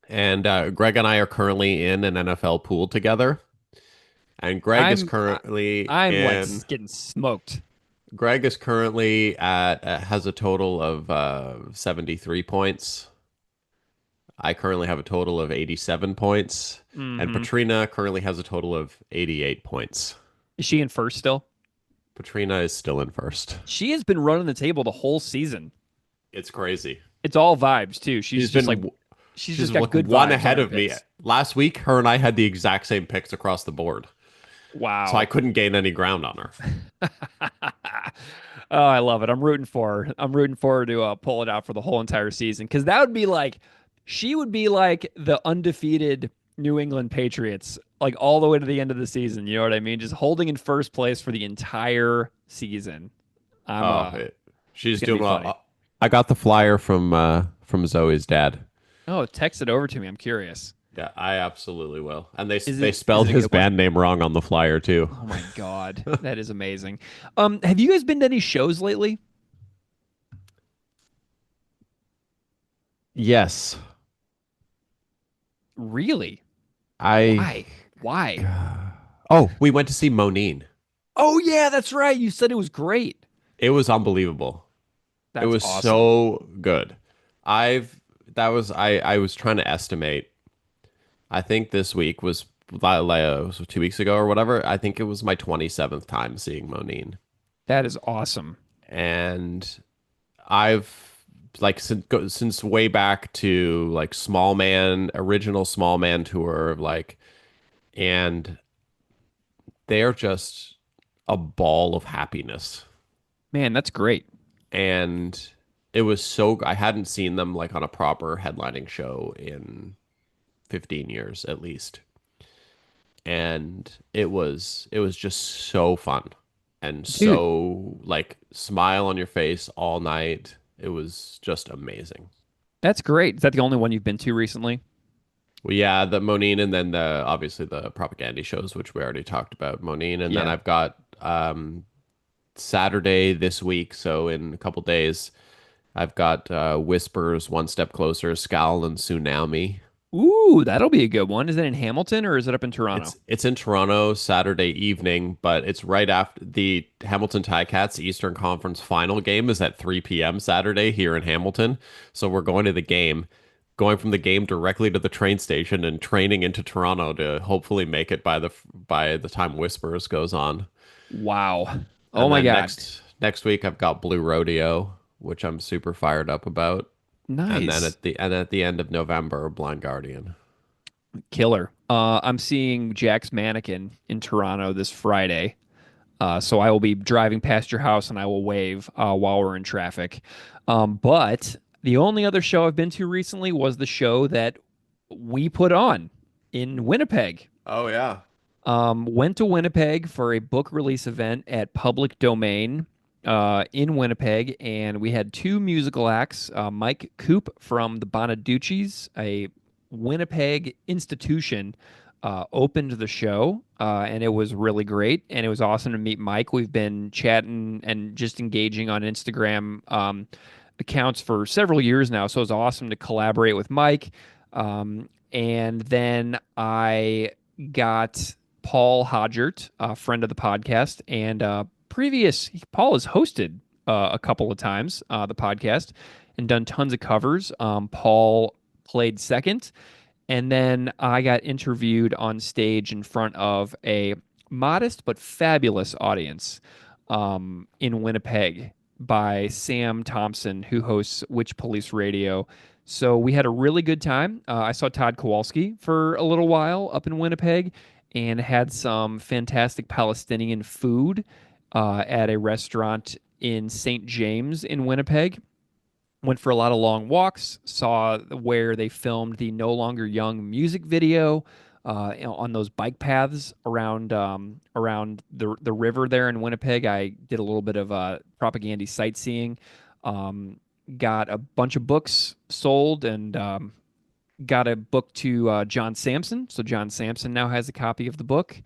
And Greg and I are currently in an NFL pool together. And Greg is currently I'm in. like getting smoked. Greg is currently has a total of 73 points. I currently have a total of 87 points. And Patrina currently has a total of 88 points. Is she in first still? Patrina is still in first. She has been running the table the whole season. It's crazy. It's all vibes too. She's just been, like she's just got good one vibes ahead on of her me. picks. Last week, her and I had the exact same picks across the board. Wow. So I couldn't gain any ground on her. Oh, I love it. I'm rooting for her. I'm rooting for her to pull it out for the whole entire season because that would be like, she would be like the undefeated New England Patriots, like all the way to the end of the season. You know what I mean? Just holding in first place for the entire season. She's doing well. I got the flyer from Zoe's dad. Oh, text it over to me. I'm curious. Yeah, I absolutely will. And they spelled his band name wrong on the flyer too. Oh my God. That is amazing. Have you guys been to any shows lately? Yes. Really? Why? Oh, we went to see Monine. Oh yeah, that's right. You said it was great. It was unbelievable. That's it was awesome. so good. I was trying to estimate. I think this week was 2 weeks ago or whatever. I think it was my 27th time seeing Monine. That is awesome. And I've like since way back to like original Small Man tour, like, and they're just a ball of happiness. Man, that's great. And it was I hadn't seen them like on a proper headlining show in 15 years at least. And it was just so fun and so like smile on your face all night. It was just amazing. That's great. Is that the only one you've been to recently? Well, yeah, the Monine, and then obviously the Propaganda shows, which we already talked about. Monine, and then I've got Saturday this week, so in a couple days, I've got Whispers, One Step Closer, Scowl, and Tsunami. Ooh, that'll be a good one. Is it in Hamilton or is it up in Toronto? It's in Toronto Saturday evening, but it's right after the Hamilton Ticats Eastern Conference final game is at 3 p.m. Saturday here in Hamilton. So we're going to the game, going from the game directly to the train station and training into Toronto to hopefully make it by the time Whispers goes on. Wow. Oh my God. Next week I've got Blue Rodeo, which I'm super fired up about. Nice. And then at the end of November, Blind Guardian. Killer. I'm seeing Jack's Mannequin in Toronto this Friday. So I will be driving past your house and I will wave while we're in traffic. But the only other show I've been to recently was the show that we put on in Winnipeg. Oh, yeah. Went to Winnipeg for a book release event at Public Domain in Winnipeg, and we had two musical acts. Mike Coop from the Bonaducci's, a Winnipeg institution, opened the show, and it was really great, and it was awesome to meet Mike. We've been chatting and just engaging on Instagram accounts for several years now, so it was awesome to collaborate with Mike. And then I got Paul Hodgert, a friend of the podcast, and Paul has hosted a couple of times the podcast and done tons of covers. Paul played second, and then I got interviewed on stage in front of a modest but fabulous audience in Winnipeg by Sam Thompson, who hosts Witch Police Radio. So we had a really good time. I saw Todd Kowalski for a little while up in Winnipeg, and had some fantastic Palestinian food at a restaurant in St. James in Winnipeg. Went for a lot of long walks, saw where they filmed the No Longer Young music video on those bike paths around the river there in Winnipeg. I did a little bit of propaganda sightseeing, got a bunch of books sold, and got a book to John Sampson. So John Sampson now has a copy of the book,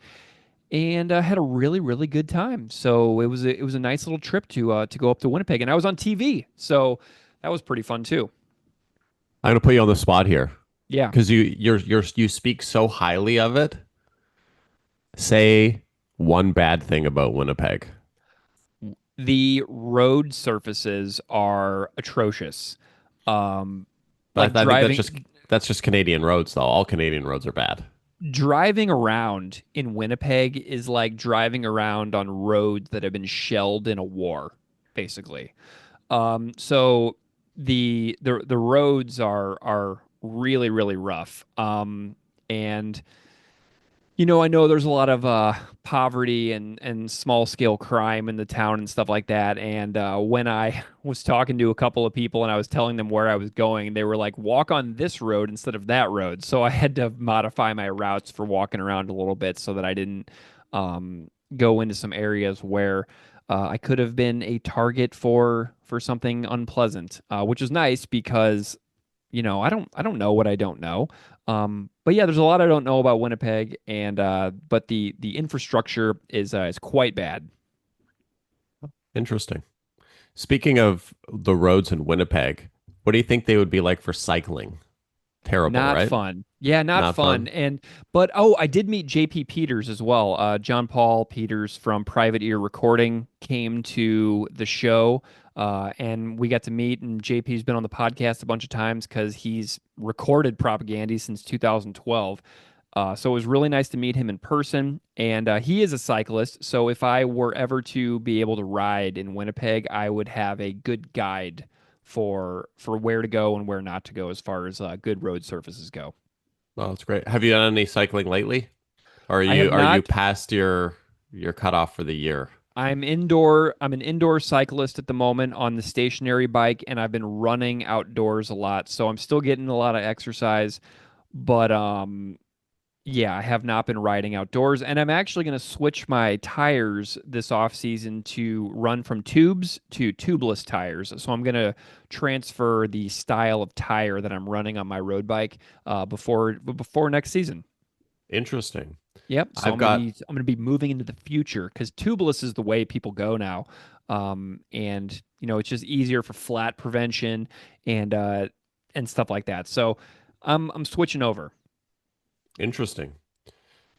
and had a really really good time. So it was a nice little trip to go up to Winnipeg, and I was on TV, so that was pretty fun too. I'm gonna put you on the spot here. Yeah. Because you speak so highly of it. Say one bad thing about Winnipeg. The road surfaces are atrocious. Like I think driving that's just Canadian roads, though. All Canadian roads are bad. driving around in Winnipeg is like driving around on roads that have been shelled in a war, basically. So the roads are really really rough. And I know there's a lot of poverty and small scale crime in the town and stuff like that. And when I was talking to a couple of people and I was telling them where I was going, they were like, "Walk on this road instead of that road." So I had to modify my routes for walking around a little bit so that I didn't go into some areas where I could have been a target for something unpleasant, which is nice because I don't know what I don't know. But yeah, there's a lot I don't know about Winnipeg, and but the infrastructure is quite bad. Interesting. Speaking of the roads in Winnipeg, what do you think they would be like for cycling? Terrible, Not right? fun. Yeah, not fun. But I did meet JP Peters as well. John Paul Peters from Private Ear Recording came to the show, and we got to meet. And JP's been on the podcast a bunch of times because he's recorded Propaganda since 2012. So it was really nice to meet him in person. And he is a cyclist. So if I were ever to be able to ride in Winnipeg, I would have a good guide for where to go and where not to go as far as good road surfaces go. Well, that's great. Have you done any cycling lately? Or I have are you not. past your cutoff for the year? I'm an indoor cyclist at the moment on the stationary bike, and I've been running outdoors a lot. So I'm still getting a lot of exercise, but yeah, I have not been riding outdoors, and I'm actually going to switch my tires this off season to run from tubes to tubeless tires. So I'm going to transfer the style of tire that I'm running on my road bike before next season. Interesting. Yep. So I've got I'm gonna be moving into the future because tubeless is the way people go now, and it's just easier for flat prevention and stuff like that. So I'm switching over. Interesting.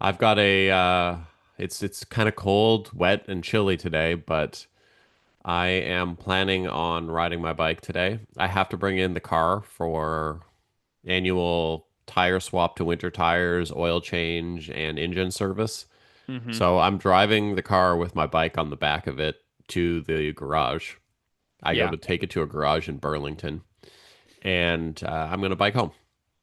I've got it's kind of cold, wet, and chilly today, but I am planning on riding my bike today. I have to bring in the car for annual tire swap to winter tires, oil change, and engine service. Mhm. So I'm driving the car with my bike on the back of it to the garage. I go Yeah. to take it to a garage in Burlington, and I'm going to bike home.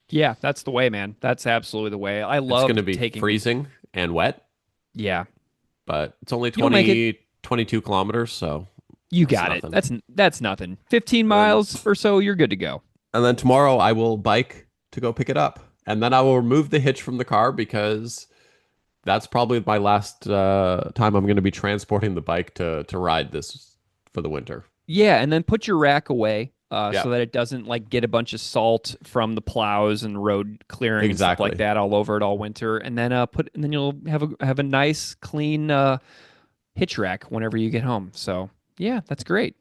Yeah, that's the way, man. That's absolutely the way. I It's love going to be taking. freezing and wet, Yeah, but it's only you'll make it. 22 kilometers, so You it's got it. nothing. That's nothing. 15 And miles or so, you're good to go. and then tomorrow I will bike to go pick it up, and then I will remove the hitch from the car because that's probably my last time I'm going to be transporting the bike to ride this for the winter. Yeah, and then put your rack away Yeah. so that it doesn't like get a bunch of salt from the plows and road clearing and stuff Exactly. like that all over it all winter. And then you'll have a nice clean hitch rack whenever you get home. So yeah, that's great.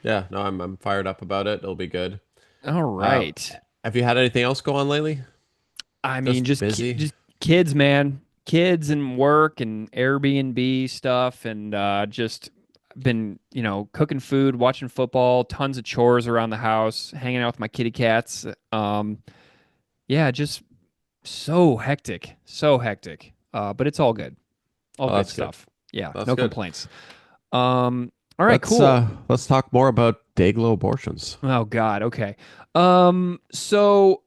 Yeah, no, I'm fired up about it. It'll be good. All right. Have you had anything else go on lately? I mean, just busy. just kids, man, kids and work and Airbnb stuff, and just been cooking food, watching football, tons of chores around the house, hanging out with my kitty cats. Yeah, just so hectic, so hectic. But it's all good, all Oh, good that's good. stuff. Yeah, That's no good. complaints. All right, cool. Let's talk more about Dayglo Abortions. Oh God. Okay. So